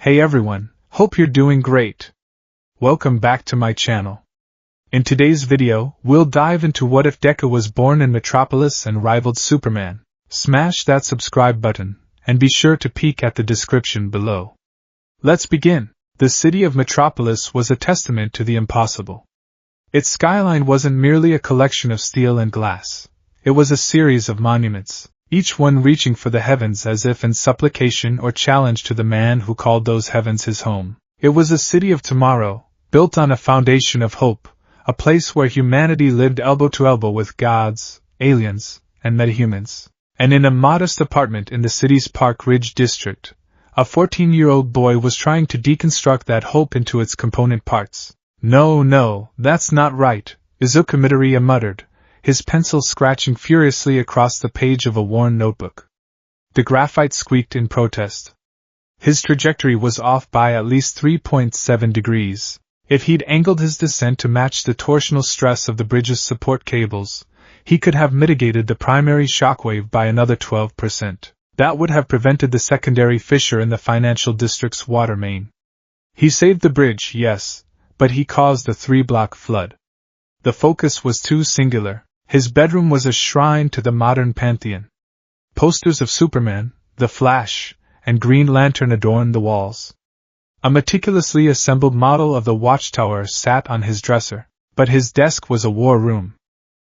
Hey everyone, hope you're doing great. Welcome back to my channel. In today's video, we'll dive into what if Deku was born in Metropolis and rivaled Superman. Smash that subscribe button, and be sure to peek at the description below. Let's begin. The city of Metropolis was a testament to the impossible. Its skyline wasn't merely a collection of steel and glass. It was a series of monuments, each one reaching for the heavens as if in supplication or challenge to the man who called those heavens his home. It was a city of tomorrow, built on a foundation of hope, a place where humanity lived elbow to elbow with gods, aliens, and metahumans. And in a modest apartment in the city's Park Ridge district, a 14-year-old boy was trying to deconstruct that hope into its component parts. No, that's not right, Izuku Midoriya muttered, his pencil scratching furiously across the page of a worn notebook. The graphite squeaked in protest. His trajectory was off by at least 3.7 degrees. If he'd angled his descent to match the torsional stress of the bridge's support cables, he could have mitigated the primary shockwave by another 12%. That would have prevented the secondary fissure in the financial district's water main. He saved the bridge, yes, but he caused a 3-block flood. The focus was too singular. His bedroom was a shrine to the modern pantheon. Posters of Superman, the Flash, and Green Lantern adorned the walls. A meticulously assembled model of the Watchtower sat on his dresser, but his desk was a war room.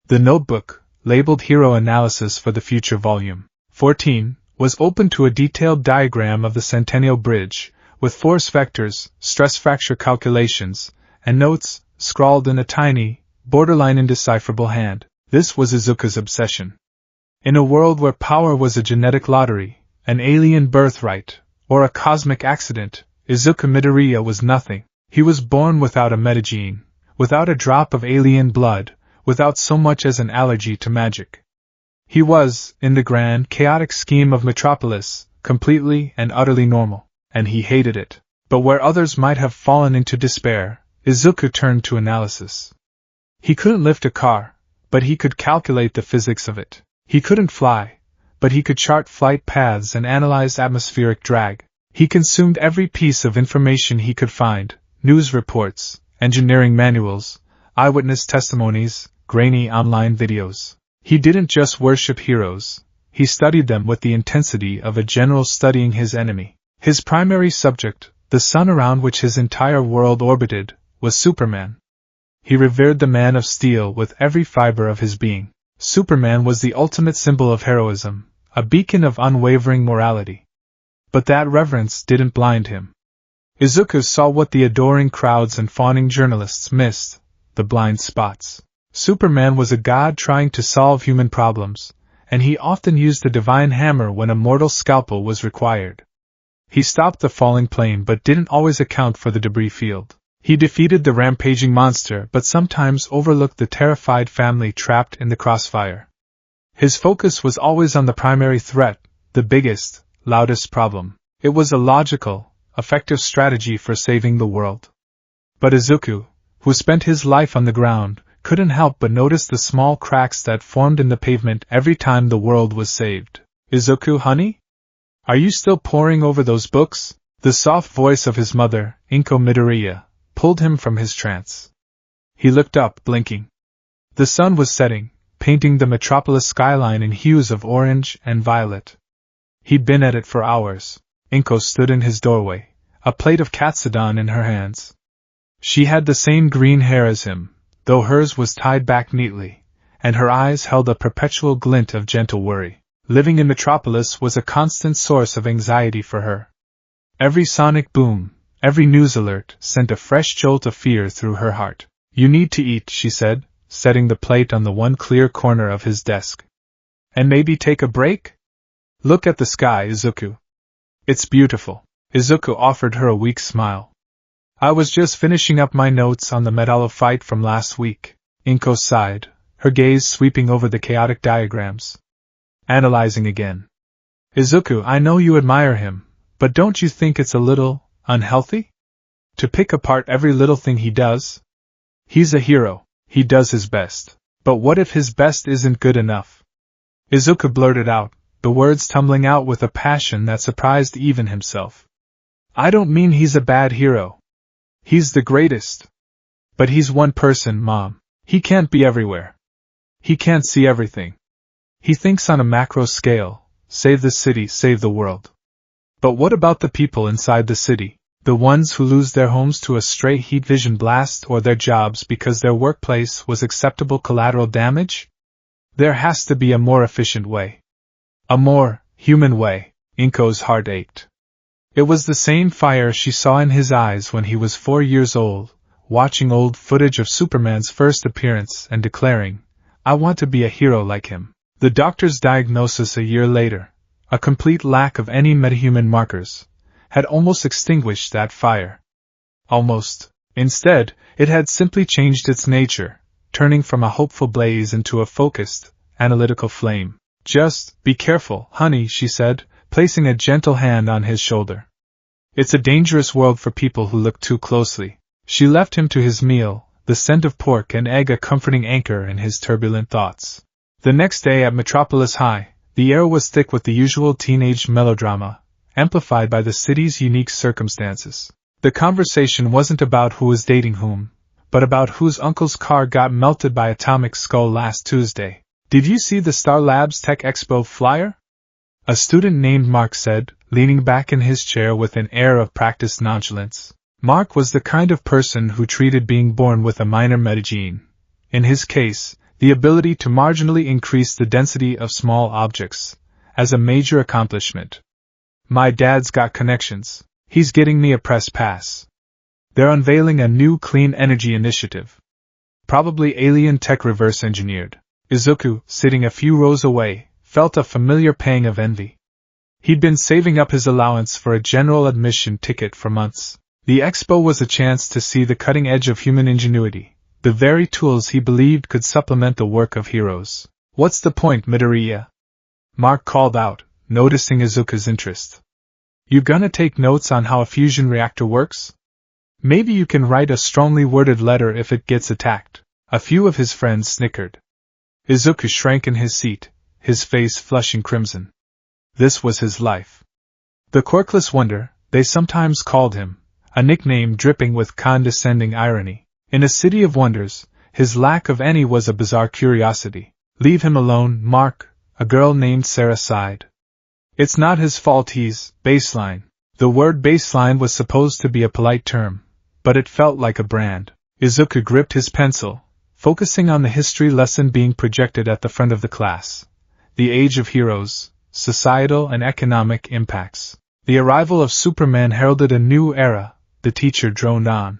The notebook, labeled Hero Analysis for the Future Volume 14, was open to a detailed diagram of the Centennial Bridge, with force vectors, stress fracture calculations, and notes, scrawled in a tiny, borderline indecipherable hand. This was Izuku's obsession. In a world where power was a genetic lottery, an alien birthright, or a cosmic accident, Izuku Midoriya was nothing. He was born without a metagene, without a drop of alien blood, without so much as an allergy to magic. He was, in the grand, chaotic scheme of Metropolis, completely and utterly normal, and he hated it. But where others might have fallen into despair, Izuku turned to analysis. He couldn't lift a car, but he could calculate the physics of it. He couldn't fly, but he could chart flight paths and analyze atmospheric drag. He consumed every piece of information he could find: news reports, engineering manuals, eyewitness testimonies, grainy online videos. He didn't just worship heroes, he studied them with the intensity of a general studying his enemy. His primary subject, the sun around which his entire world orbited, was Superman. He revered the Man of Steel with every fiber of his being. Superman was the ultimate symbol of heroism, a beacon of unwavering morality. But that reverence didn't blind him. Izuku saw what the adoring crowds and fawning journalists missed: the blind spots. Superman was a god trying to solve human problems, and he often used the divine hammer when a mortal scalpel was required. He stopped the falling plane but didn't always account for the debris field. He defeated the rampaging monster but sometimes overlooked the terrified family trapped in the crossfire. His focus was always on the primary threat, the biggest, loudest problem. It was a logical, effective strategy for saving the world. But Izuku, who spent his life on the ground, couldn't help but notice the small cracks that formed in the pavement every time the world was saved. "Izuku, honey? Are you still poring over those books?" The soft voice of his mother, Inko Midoriya, pulled him from his trance. He looked up, blinking. The sun was setting, painting the Metropolis skyline in hues of orange and violet. He'd been at it for hours. Inko stood in his doorway, a plate of katsudon in her hands. She had the same green hair as him, though hers was tied back neatly, and her eyes held a perpetual glint of gentle worry. Living in Metropolis was a constant source of anxiety for her. Every sonic boom, every news alert, sent a fresh jolt of fear through her heart. "You need to eat," she said, setting the plate on the one clear corner of his desk. "And maybe take a break? Look at the sky, Izuku. It's beautiful." Izuku offered her a weak smile. "I was just finishing up my notes on the Metallo fight from last week." Inko sighed, her gaze sweeping over the chaotic diagrams. "Analyzing again. Izuku, I know you admire him, but don't you think it's a little unhealthy? To pick apart every little thing he does? He's a hero, he does his best. But what if his best isn't good enough?" Izuku blurted out, the words tumbling out with a passion that surprised even himself. I don't mean he's a bad hero. He's the greatest. But he's one person, Mom. He can't be everywhere. He can't see everything. He thinks on a macro scale, save the city, save the world. But what about the people inside the city? The ones who lose their homes to a stray heat vision blast or their jobs because their workplace was acceptable collateral damage? There has to be a more efficient way. A more human way. Inko's heart ached. It was the same fire she saw in his eyes when he was 4 years old, watching old footage of Superman's first appearance and declaring, I want to be a hero like him. The doctor's diagnosis a year later, a complete lack of any metahuman markers, had almost extinguished that fire. Almost. Instead, it had simply changed its nature, turning from a hopeful blaze into a focused, analytical flame. Just be careful, honey, she said, placing a gentle hand on his shoulder. It's a dangerous world for people who look too closely. She left him to his meal, the scent of pork and egg a comforting anchor in his turbulent thoughts. The next day at Metropolis High, the air was thick with the usual teenage melodrama, amplified by the city's unique circumstances. The conversation wasn't about who was dating whom, but about whose uncle's car got melted by atomic skull last Tuesday. Did you see the Star Labs Tech Expo flyer? A student named Mark said, leaning back in his chair with an air of practiced nonchalance. Mark was the kind of person who treated being born with a minor metagene, in his case, the ability to marginally increase the density of small objects, as a major accomplishment. My dad's got connections. He's getting me a press pass. They're unveiling a new clean energy initiative. Probably alien tech reverse engineered. Izuku, sitting a few rows away, felt a familiar pang of envy. He'd been saving up his allowance for a general admission ticket for months. The expo was a chance to see the cutting edge of human ingenuity, the very tools he believed could supplement the work of heroes. What's the point, Midoriya? Mark called out, noticing Izuku's interest. You gonna take notes on how a fusion reactor works? Maybe you can write a strongly worded letter if it gets attacked. A few of his friends snickered. Izuku shrank in his seat, his face flushing crimson. This was his life. The quirkless wonder, they sometimes called him, a nickname dripping with condescending irony. In a city of wonders, his lack of any was a bizarre curiosity. Leave him alone, Mark, a girl named Sarah sighed. It's not his fault he's baseline. The word baseline was supposed to be a polite term, but it felt like a brand. Izuku gripped his pencil, focusing on the history lesson being projected at the front of the class. The Age of Heroes, Societal and Economic Impacts. The arrival of Superman heralded a new era, the teacher droned on.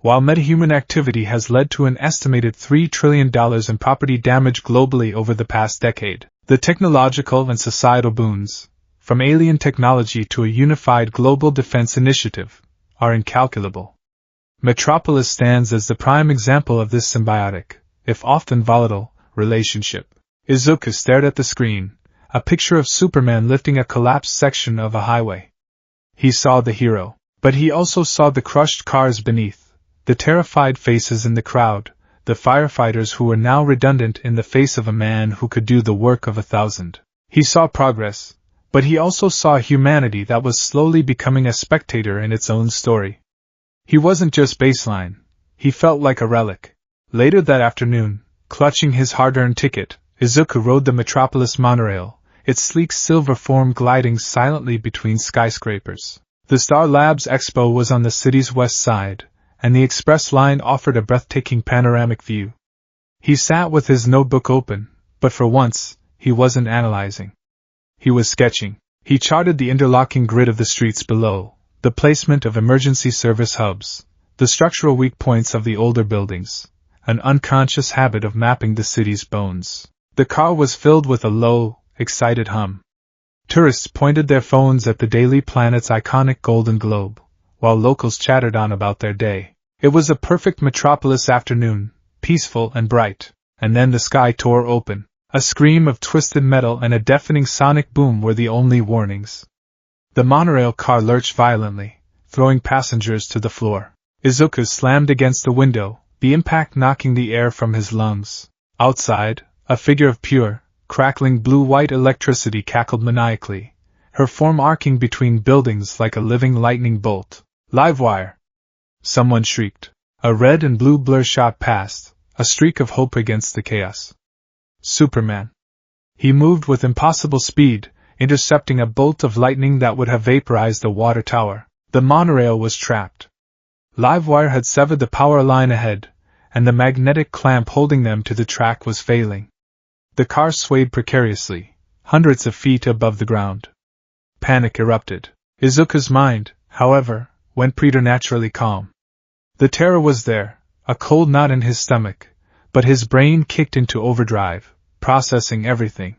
While metahuman activity has led to an estimated $3 trillion in property damage globally over the past decade, the technological and societal boons, from alien technology to a unified global defense initiative, are incalculable. Metropolis stands as the prime example of this symbiotic, if often volatile, relationship. Izuku stared at the screen, a picture of Superman lifting a collapsed section of a highway. He saw the hero, but he also saw the crushed cars beneath, the terrified faces in the crowd, the firefighters who were now redundant in the face of a man who could do the work of 1,000. He saw progress, but he also saw humanity that was slowly becoming a spectator in its own story. He wasn't just baseline, he felt like a relic. Later that afternoon, clutching his hard-earned ticket, Izuku rode the Metropolis monorail, its sleek silver form gliding silently between skyscrapers. The Star Labs Expo was on the city's west side, and the express line offered a breathtaking panoramic view. He sat with his notebook open, but for once, he wasn't analyzing. He was sketching. He charted the interlocking grid of the streets below, the placement of emergency service hubs, the structural weak points of the older buildings, an unconscious habit of mapping the city's bones. The car was filled with a low, excited hum. Tourists pointed their phones at the Daily Planet's iconic golden globe, while locals chattered on about their day. It was a perfect Metropolis afternoon, peaceful and bright, and then the sky tore open. A scream of twisted metal and a deafening sonic boom were the only warnings. The monorail car lurched violently, throwing passengers to the floor. Izuku slammed against the window, the impact knocking the air from his lungs. Outside, a figure of pure, crackling blue-white electricity cackled maniacally, her form arcing between buildings like a living lightning bolt. "Live wire!" someone shrieked. A red and blue blur shot past, a streak of hope against the chaos. Superman. He moved with impossible speed, intercepting a bolt of lightning that would have vaporized the water tower. The monorail was trapped. Livewire had severed the power line ahead, and the magnetic clamp holding them to the track was failing. The car swayed precariously, hundreds of feet above the ground. Panic erupted. Izuku's mind, however, went preternaturally calm. The terror was there, a cold knot in his stomach, but his brain kicked into overdrive, processing everything.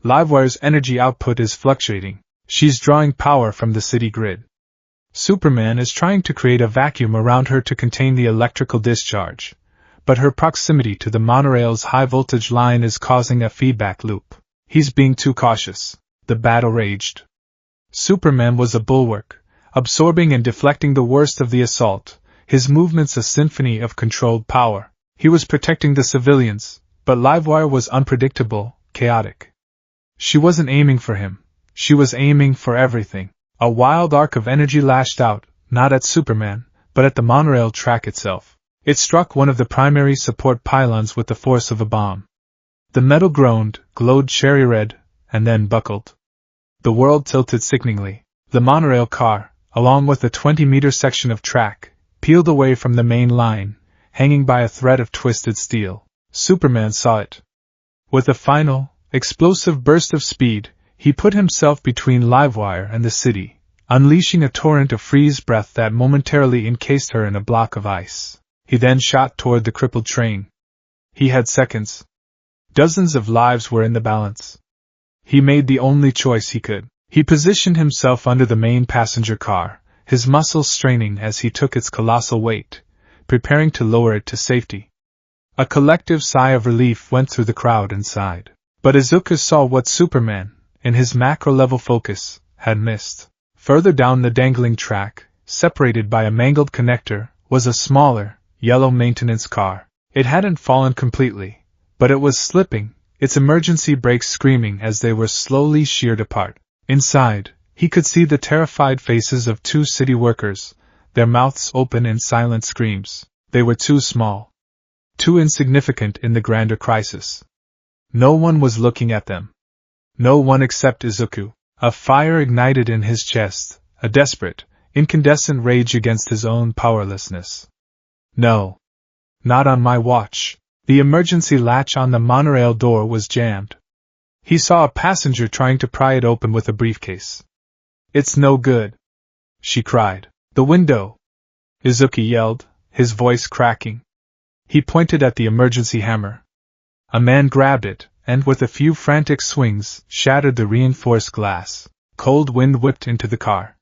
Livewire's energy output is fluctuating. She's drawing power from the city grid. Superman is trying to create a vacuum around her to contain the electrical discharge, but her proximity to the monorail's high-voltage line is causing a feedback loop. He's being too cautious. The battle raged. Superman was a bulwark, absorbing and deflecting the worst of the assault, his movements a symphony of controlled power. He was protecting the civilians, but Livewire was unpredictable, chaotic. She wasn't aiming for him. She was aiming for everything. A wild arc of energy lashed out, not at Superman, but at the monorail track itself. It struck one of the primary support pylons with the force of a bomb. The metal groaned, glowed cherry red, and then buckled. The world tilted sickeningly. The monorail car, along with a 20-meter section of track, peeled away from the main line, hanging by a thread of twisted steel. Superman saw it. With a final, explosive burst of speed, he put himself between Livewire and the city, unleashing a torrent of freeze breath that momentarily encased her in a block of ice. He then shot toward the crippled train. He had seconds. Dozens of lives were in the balance. He made the only choice he could. He positioned himself under the main passenger car, his muscles straining as he took its colossal weight, preparing to lower it to safety. A collective sigh of relief went through the crowd inside. But Izuku saw what Superman, in his macro-level focus, had missed. Further down the dangling track, separated by a mangled connector, was a smaller, yellow maintenance car. It hadn't fallen completely, but it was slipping, its emergency brakes screaming as they were slowly sheared apart. Inside, he could see the terrified faces of two city workers, their mouths open in silent screams. They were too small. Too insignificant in the grander crisis. No one was looking at them. No one except Izuku. A fire ignited in his chest, a desperate, incandescent rage against his own powerlessness. No. Not on my watch. The emergency latch on the monorail door was jammed. He saw a passenger trying to pry it open with a briefcase. "It's no good," she cried. "The window!" Izuku yelled, his voice cracking. He pointed at the emergency hammer. A man grabbed it, and with a few frantic swings, shattered the reinforced glass. Cold wind whipped into the car.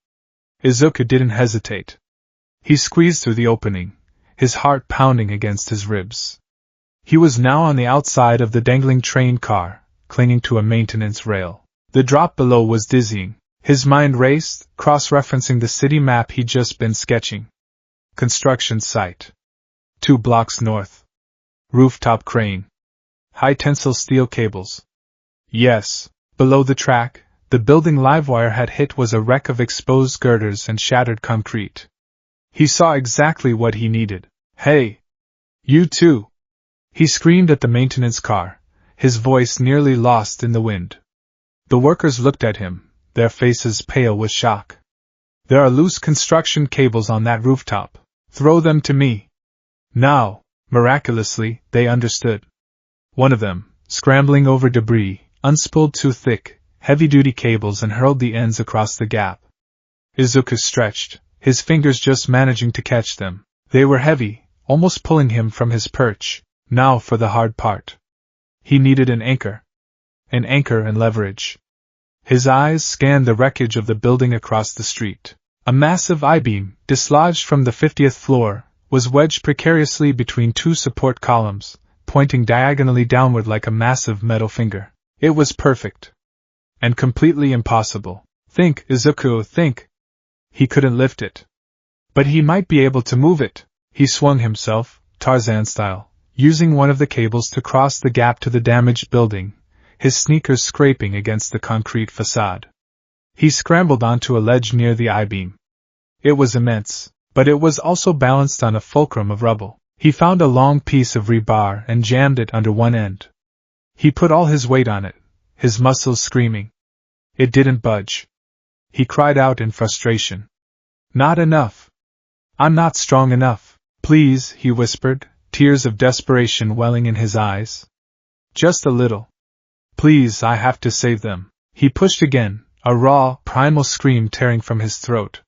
Izuku didn't hesitate. He squeezed through the opening, his heart pounding against his ribs. He was now on the outside of the dangling train car, clinging to a maintenance rail. The drop below was dizzying. His mind raced, cross-referencing the city map he'd just been sketching. Construction site. 2 blocks north. Rooftop crane. High-tensile steel cables. Yes, below the track, the building Livewire had hit was a wreck of exposed girders and shattered concrete. He saw exactly what he needed. "Hey! You too!" He screamed at the maintenance car, his voice nearly lost in the wind. The workers looked at him, their faces pale with shock. "There are loose construction cables on that rooftop. Throw them to me." Now, miraculously, they understood. One of them, scrambling over debris, unspooled 2 thick, heavy-duty cables and hurled the ends across the gap. Izuku stretched, his fingers just managing to catch them. They were heavy, almost pulling him from his perch. Now for the hard part. He needed an anchor. An anchor and leverage. His eyes scanned the wreckage of the building across the street. A massive I-beam, dislodged from the 50th floor, was wedged precariously between 2 support columns, pointing diagonally downward like a massive metal finger. It was perfect. And completely impossible. Think, Izuku, think. He couldn't lift it. But he might be able to move it. He swung himself, Tarzan style, using one of the cables to cross the gap to the damaged building, his sneakers scraping against the concrete facade. He scrambled onto a ledge near the I-beam. It was immense, but it was also balanced on a fulcrum of rubble. He found a long piece of rebar and jammed it under one end. He put all his weight on it, his muscles screaming. It didn't budge. He cried out in frustration. Not enough. I'm not strong enough. Please, he whispered, tears of desperation welling in his eyes. Just a little. Please, I have to save them. He pushed again, a raw, primal scream tearing from his throat.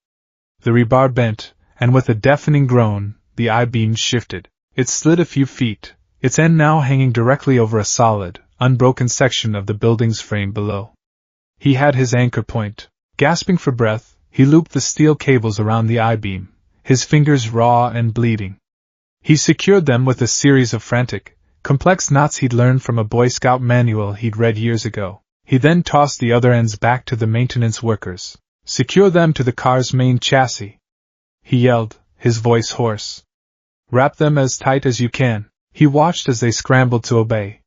The rebar bent, and with a deafening groan, the I-beam shifted. It slid a few feet, its end now hanging directly over a solid, unbroken section of the building's frame below. He had his anchor point. Gasping for breath, he looped the steel cables around the I-beam, his fingers raw and bleeding. He secured them with a series of frantic, complex knots he'd learned from a Boy Scout manual he'd read years ago. He then tossed the other ends back to the maintenance workers. Secure them to the car's main chassis, he yelled, his voice hoarse. Wrap them as tight as you can. He watched as they scrambled to obey.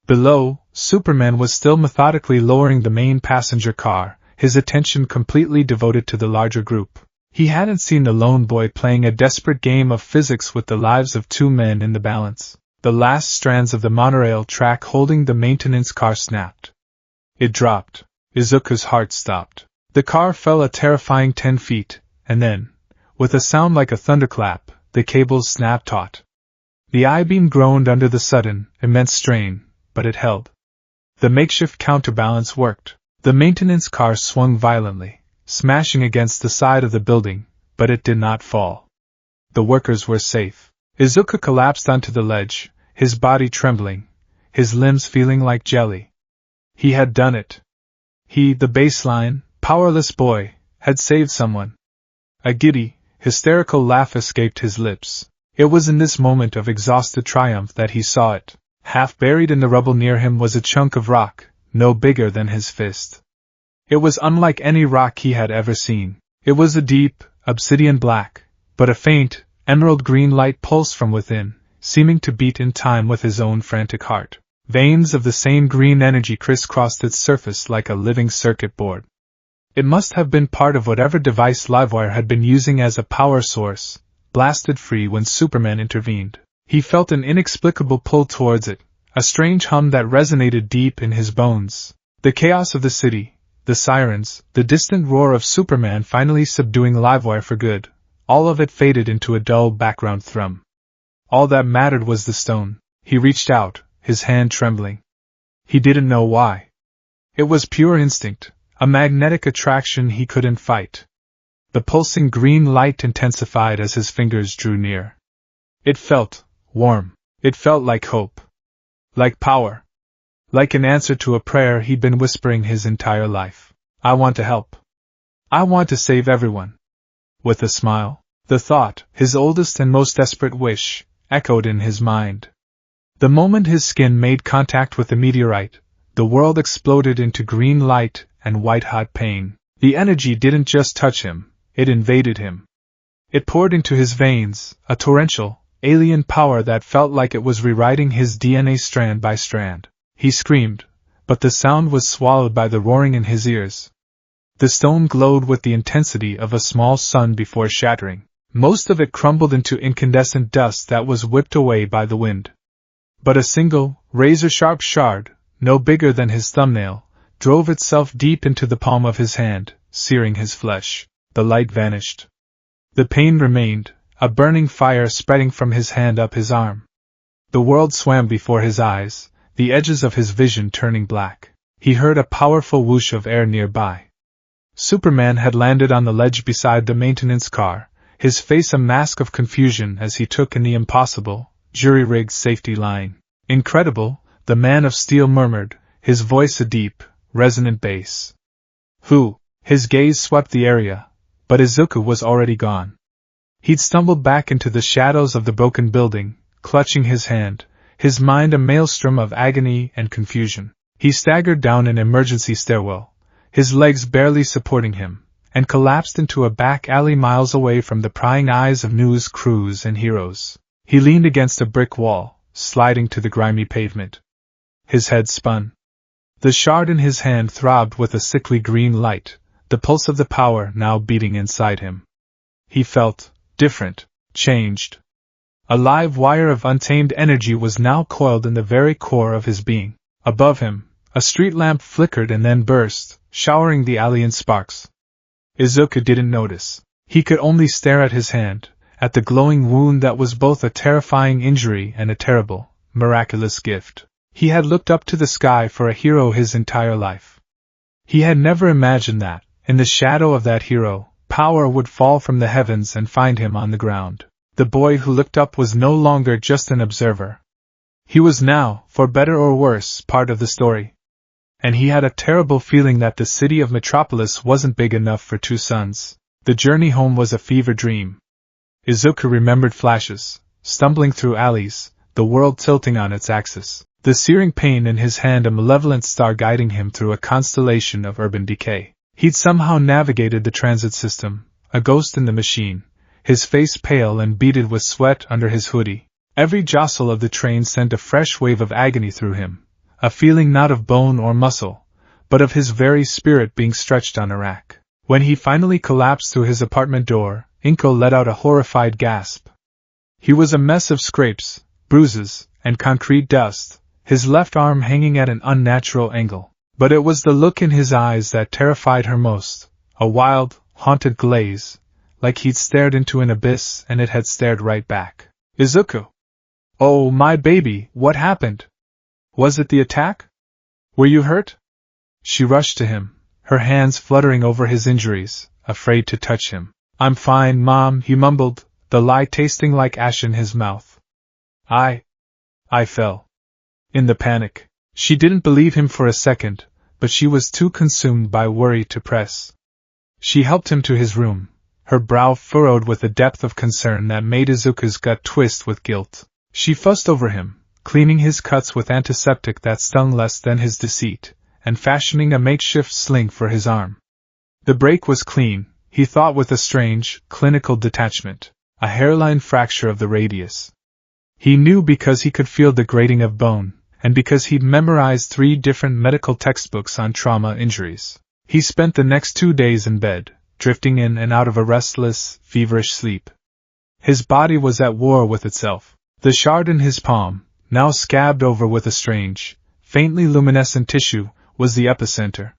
Below, Superman was still methodically lowering the main passenger car, his attention completely devoted to the larger group. He hadn't seen the lone boy playing a desperate game of physics with the lives of two men in the balance. The last strands of the monorail track holding the maintenance car snapped. It dropped. Izuku's heart stopped. The car fell a terrifying 10 feet, and then, with a sound like a thunderclap, the cables snapped taut. The I-beam groaned under the sudden, immense strain, but it held. The makeshift counterbalance worked. The maintenance car swung violently, smashing against the side of the building, but it did not fall. The workers were safe. Izuku collapsed onto the ledge, his body trembling, his limbs feeling like jelly. He had done it. He, the baseline, powerless boy, had saved someone. A giddy, hysterical laugh escaped his lips. It was in this moment of exhausted triumph that he saw it. Half buried in the rubble near him was a chunk of rock, no bigger than his fist. It was unlike any rock he had ever seen. It was a deep, obsidian black, but a faint, emerald green light pulsed from within, seeming to beat in time with his own frantic heart. Veins of the same green energy crisscrossed its surface like a living circuit board. It must have been part of whatever device Livewire had been using as a power source, blasted free when Superman intervened. He felt an inexplicable pull towards it, a strange hum that resonated deep in his bones. The chaos of the city, the sirens, the distant roar of Superman finally subduing Livewire for good, all of it faded into a dull background thrum. All that mattered was the stone. He reached out, his hand trembling. He didn't know why. It was pure instinct, a magnetic attraction he couldn't fight. The pulsing green light intensified as his fingers drew near. It felt warm. It felt like hope. Like power. Like an answer to a prayer he'd been whispering his entire life. I want to help. I want to save everyone. With a smile, the thought, his oldest and most desperate wish, echoed in his mind. The moment his skin made contact with the meteorite, the world exploded into green light and white-hot pain. The energy didn't just touch him, it invaded him. It poured into his veins, a torrential, alien power that felt like it was rewriting his DNA strand by strand. He screamed, but the sound was swallowed by the roaring in his ears. The stone glowed with the intensity of a small sun before shattering. Most of it crumbled into incandescent dust that was whipped away by the wind. But a single, razor-sharp shard, no bigger than his thumbnail, drove itself deep into the palm of his hand, searing his flesh. The light vanished. The pain remained, a burning fire spreading from his hand up his arm. The world swam before his eyes, the edges of his vision turning black. He heard a powerful whoosh of air nearby. Superman had landed on the ledge beside the maintenance car, his face a mask of confusion as he took in the impossible, jury-rigged safety line. Incredible, the Man of Steel murmured, his voice a deep, resonant bass. Who? His gaze swept the area, but Izuku was already gone. He'd stumbled back into the shadows of the broken building, clutching his hand, his mind a maelstrom of agony and confusion. He staggered down an emergency stairwell, his legs barely supporting him, and collapsed into a back alley miles away from the prying eyes of news crews and heroes. He leaned against a brick wall, sliding to the grimy pavement. His head spun. The shard in his hand throbbed with a sickly green light, the pulse of the power now beating inside him. He felt different, changed. A live wire of untamed energy was now coiled in the very core of his being. Above him, a street lamp flickered and then burst, showering the alien sparks. Izuku didn't notice. He could only stare at his hand, at the glowing wound that was both a terrifying injury and a terrible, miraculous gift. He had looked up to the sky for a hero his entire life. He had never imagined that, in the shadow of that hero, power would fall from the heavens and find him on the ground. The boy who looked up was no longer just an observer. He was now, for better or worse, part of the story. And he had a terrible feeling that the city of Metropolis wasn't big enough for two sons. The journey home was a fever dream. Izuku remembered flashes, stumbling through alleys, the world tilting on its axis, the searing pain in his hand, a malevolent star guiding him through a constellation of urban decay. He'd somehow navigated the transit system, a ghost in the machine, his face pale and beaded with sweat under his hoodie. Every jostle of the train sent a fresh wave of agony through him, a feeling not of bone or muscle, but of his very spirit being stretched on a rack. When he finally collapsed through his apartment door, Inko let out a horrified gasp. He was a mess of scrapes, bruises, and concrete dust, his left arm hanging at an unnatural angle. But it was the look in his eyes that terrified her most, a wild, haunted glaze, like he'd stared into an abyss and it had stared right back. Izuku! Oh, my baby, what happened? Was it the attack? Were you hurt? She rushed to him, her hands fluttering over his injuries, afraid to touch him. I'm fine, Mom, he mumbled, the lie tasting like ash in his mouth. I fell. In the panic. She didn't believe him for a second, but she was too consumed by worry to press. She helped him to his room, her brow furrowed with a depth of concern that made Izuku's gut twist with guilt. She fussed over him, cleaning his cuts with antiseptic that stung less than his deceit, and fashioning a makeshift sling for his arm. The break was clean, he thought with a strange, clinical detachment, a hairline fracture of the radius. He knew because he could feel the grating of bone, and because he'd memorized 3 different medical textbooks on trauma injuries. He spent the next 2 days in bed, drifting in and out of a restless, feverish sleep. His body was at war with itself. The shard in his palm, now scabbed over with a strange, faintly luminescent tissue, was the epicenter.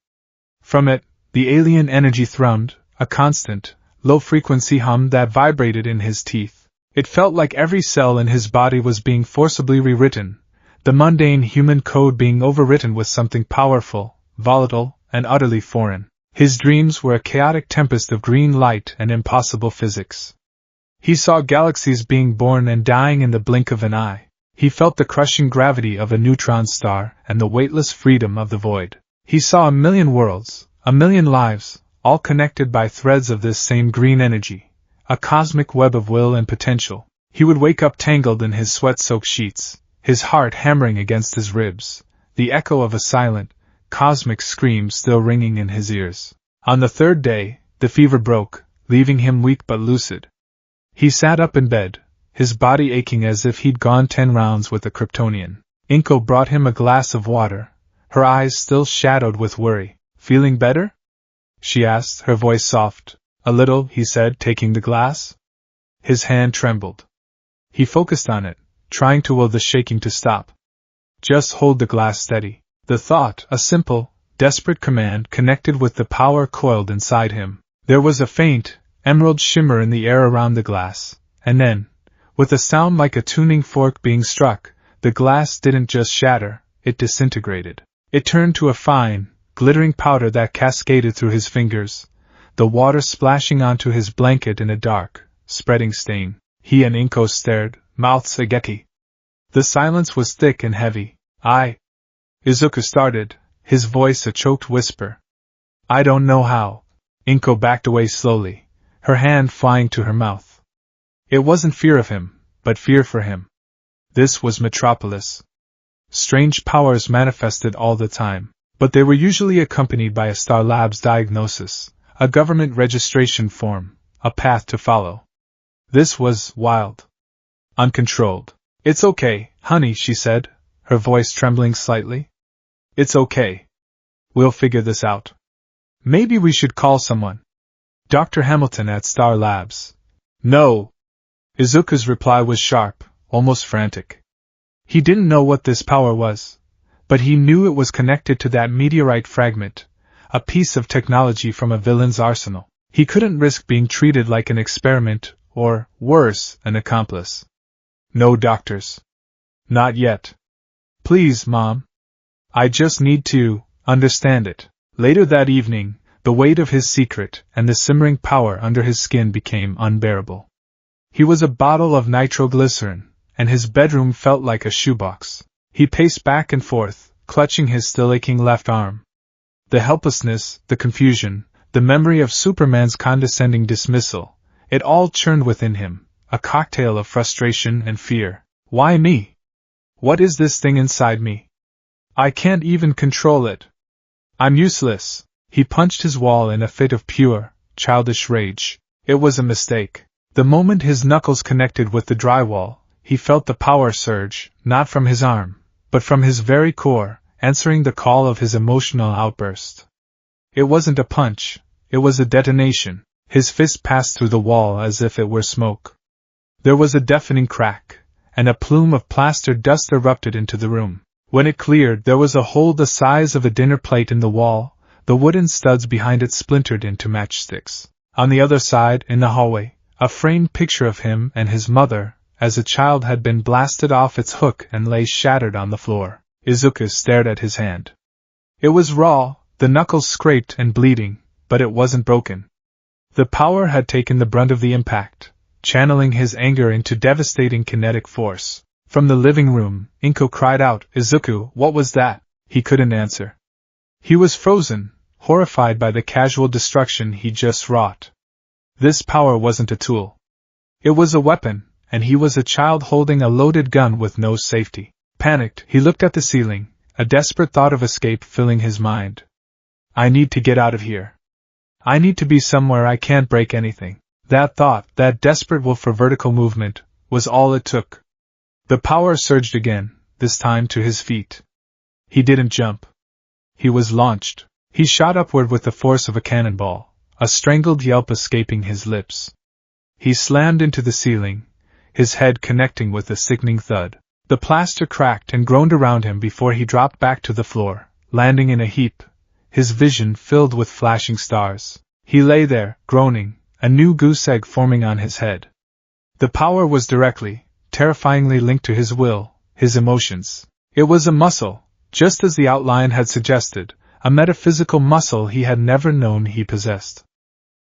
From it, the alien energy thrummed, a constant, low-frequency hum that vibrated in his teeth. It felt like every cell in his body was being forcibly rewritten, the mundane human code being overwritten with something powerful, volatile, and utterly foreign. His dreams were a chaotic tempest of green light and impossible physics. He saw galaxies being born and dying in the blink of an eye. He felt the crushing gravity of a neutron star and the weightless freedom of the void. He saw a million worlds, a million lives, all connected by threads of this same green energy, a cosmic web of will and potential. He would wake up tangled in his sweat-soaked sheets, his heart hammering against his ribs, the echo of a silent, cosmic scream still ringing in his ears. On the 3rd day, the fever broke, leaving him weak but lucid. He sat up in bed, his body aching as if he'd gone 10 rounds with a Kryptonian. Inko brought him a glass of water, her eyes still shadowed with worry. Feeling better? She asked, her voice soft. A little, he said, taking the glass. His hand trembled. He focused on it, trying to will the shaking to stop. Just hold the glass steady. The thought, a simple, desperate command, connected with the power coiled inside him. There was a faint, emerald shimmer in the air around the glass, and then, with a sound like a tuning fork being struck, the glass didn't just shatter, it disintegrated. It turned to a fine, glittering powder that cascaded through his fingers, the water splashing onto his blanket in a dark, spreading stain. He and Inko stared, mouths agape. The silence was thick and heavy. Izuku started, his voice a choked whisper. I don't know how. Inko backed away slowly, her hand flying to her mouth. It wasn't fear of him, but fear for him. This was Metropolis. Strange powers manifested all the time, but they were usually accompanied by a Star Labs diagnosis, a government registration form, a path to follow. This was wild. Uncontrolled. It's okay, honey, she said, her voice trembling slightly. It's okay. We'll figure this out. Maybe we should call someone. Dr. Hamilton at Star Labs. No. Izuku's reply was sharp, almost frantic. He didn't know what this power was, but he knew it was connected to that meteorite fragment, a piece of technology from a villain's arsenal. He couldn't risk being treated like an experiment, or, worse, an accomplice. No doctors. Not yet. Please, Mom. I just need to understand it. Later that evening, the weight of his secret and the simmering power under his skin became unbearable. He was a bottle of nitroglycerin, and his bedroom felt like a shoebox. He paced back and forth, clutching his still aching left arm. The helplessness, the confusion, the memory of Superman's condescending dismissal, it all churned within him, a cocktail of frustration and fear. Why me? What is this thing inside me? I can't even control it. I'm useless. He punched his wall in a fit of pure, childish rage. It was a mistake. The moment his knuckles connected with the drywall, he felt the power surge, not from his arm, but from his very core, answering the call of his emotional outburst. It wasn't a punch, it was a detonation. His fist passed through the wall as if it were smoke. There was a deafening crack, and a plume of plaster dust erupted into the room. When it cleared, there was a hole the size of a dinner plate in the wall, the wooden studs behind it splintered into matchsticks. On the other side, in the hallway, a framed picture of him and his mother, as a child, had been blasted off its hook and lay shattered on the floor. Izuku stared at his hand. It was raw, the knuckles scraped and bleeding, but it wasn't broken. The power had taken the brunt of the impact, channeling his anger into devastating kinetic force. From the living room, Inko cried out, "Izuku, what was that?" He couldn't answer. He was frozen, horrified by the casual destruction he just wrought. This power wasn't a tool. It was a weapon, and he was a child holding a loaded gun with no safety. Panicked, he looked at the ceiling, a desperate thought of escape filling his mind. I need to get out of here. I need to be somewhere I can't break anything. That thought, that desperate will for vertical movement, was all it took. The power surged again, this time to his feet. He didn't jump. He was launched. He shot upward with the force of a cannonball, a strangled yelp escaping his lips. He slammed into the ceiling, his head connecting with a sickening thud. The plaster cracked and groaned around him before he dropped back to the floor, landing in a heap, his vision filled with flashing stars. He lay there, groaning, a new goose egg forming on his head. The power was directly, terrifyingly linked to his will, his emotions. It was a muscle, just as the outline had suggested, a metaphysical muscle he had never known he possessed.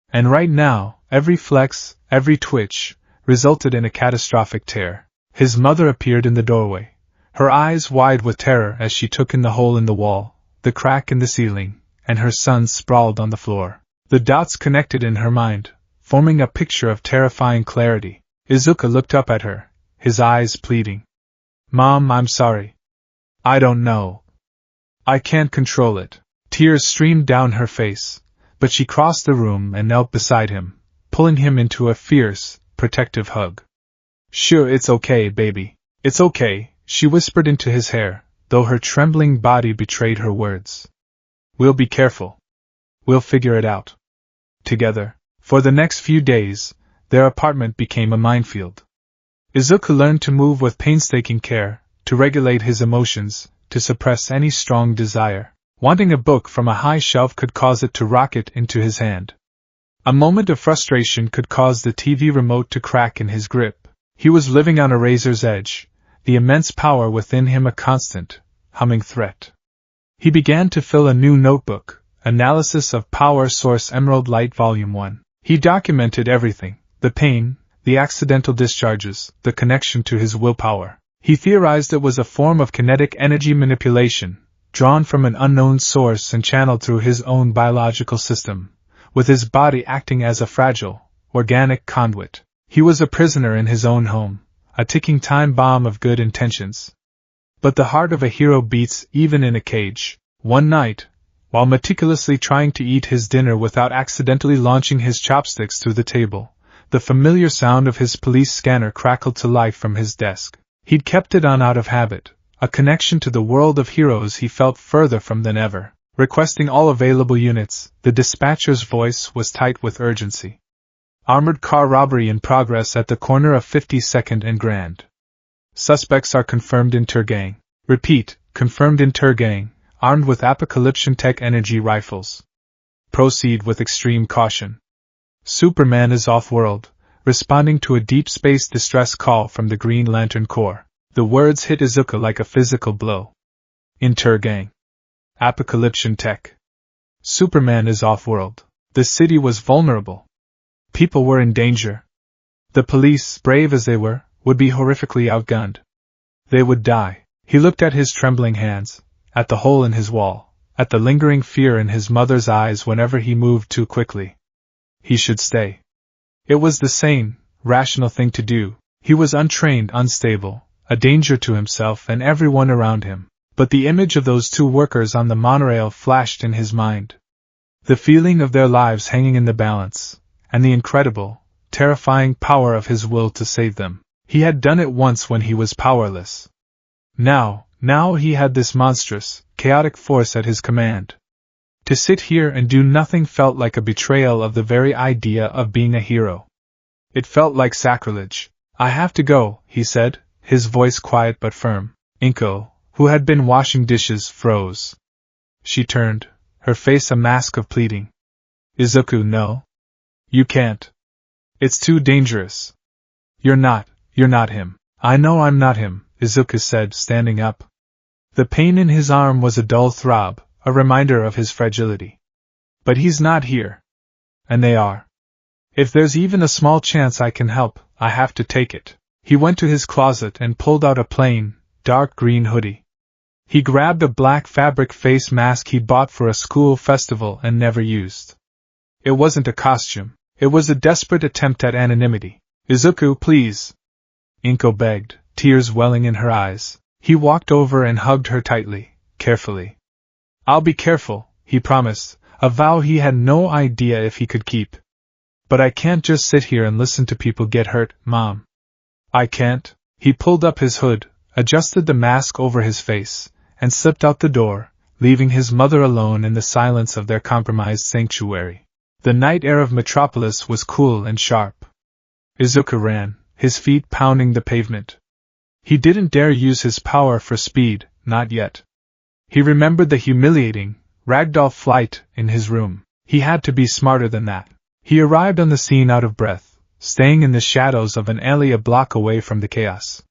And right now, every flex, every twitch, resulted in a catastrophic tear. His mother appeared in the doorway, her eyes wide with terror as she took in the hole in the wall, the crack in the ceiling, and her son sprawled on the floor. The dots connected in her mind, forming a picture of terrifying clarity. Izuku looked up at her, his eyes pleading. Mom, I'm sorry. I don't know. I can't control it. Tears streamed down her face, but she crossed the room and knelt beside him, pulling him into a fierce, protective hug. Sure, it's okay, baby. It's okay, she whispered into his hair, though her trembling body betrayed her words. We'll be careful. We'll figure it out. Together. For the next few days, their apartment became a minefield. Izuku learned to move with painstaking care, to regulate his emotions, to suppress any strong desire. Wanting a book from a high shelf could cause it to rocket into his hand. A moment of frustration could cause the TV remote to crack in his grip. He was living on a razor's edge, the immense power within him a constant, humming threat. He began to fill a new notebook, Analysis of Power Source Emerald Light Volume 1. He documented everything, the pain, the accidental discharges, the connection to his willpower. He theorized it was a form of kinetic energy manipulation, drawn from an unknown source and channeled through his own biological system, with his body acting as a fragile, organic conduit. He was a prisoner in his own home, a ticking time bomb of good intentions. But the heart of a hero beats even in a cage. One night, while meticulously trying to eat his dinner without accidentally launching his chopsticks through the table, the familiar sound of his police scanner crackled to life from his desk. He'd kept it on out of habit, a connection to the world of heroes he felt further from than ever. Requesting all available units, the dispatcher's voice was tight with urgency. Armored car robbery in progress at the corner of 52nd and Grand. Suspects are confirmed in Turgang. Repeat, confirmed in Turgang, armed with apocalyptic tech energy rifles. Proceed with extreme caution. Superman is off-world, responding to a deep space distress call from the Green Lantern Corps. The words hit Izuku like a physical blow. In Turgang. Apocalyptic tech. Superman is off-world. The city was vulnerable. People were in danger. The police, brave as they were, would be horrifically outgunned. They would die. He looked at his trembling hands, at the hole in his wall, at the lingering fear in his mother's eyes whenever he moved too quickly. He should stay. It was the sane, rational thing to do. He was untrained, unstable, a danger to himself and everyone around him. But the image of those two workers on the monorail flashed in his mind. The feeling of their lives hanging in the balance, and the incredible, terrifying power of his will to save them. He had done it once when he was powerless. Now he had this monstrous, chaotic force at his command. To sit here and do nothing felt like a betrayal of the very idea of being a hero. It felt like sacrilege. I have to go, he said, his voice quiet but firm. Inko, who had been washing dishes, froze. She turned, her face a mask of pleading. Izuku, no. You can't. It's too dangerous. You're not him. I know I'm not him, Izuku said, standing up. The pain in his arm was a dull throb, a reminder of his fragility. But he's not here. And they are. If there's even a small chance I can help, I have to take it. He went to his closet and pulled out a plain, dark green hoodie. He grabbed a black fabric face mask he bought for a school festival and never used. It wasn't a costume. It was a desperate attempt at anonymity. Izuku, please. Inko begged, tears welling in her eyes. He walked over and hugged her tightly, carefully. I'll be careful, he promised, a vow he had no idea if he could keep. But I can't just sit here and listen to people get hurt, Mom. I can't. He pulled up his hood, adjusted the mask over his face, and slipped out the door, leaving his mother alone in the silence of their compromised sanctuary. The night air of Metropolis was cool and sharp. Izuku ran, his feet pounding the pavement. He didn't dare use his power for speed, not yet. He remembered the humiliating, ragdoll flight in his room. He had to be smarter than that. He arrived on the scene out of breath, staying in the shadows of an alley a block away from the chaos.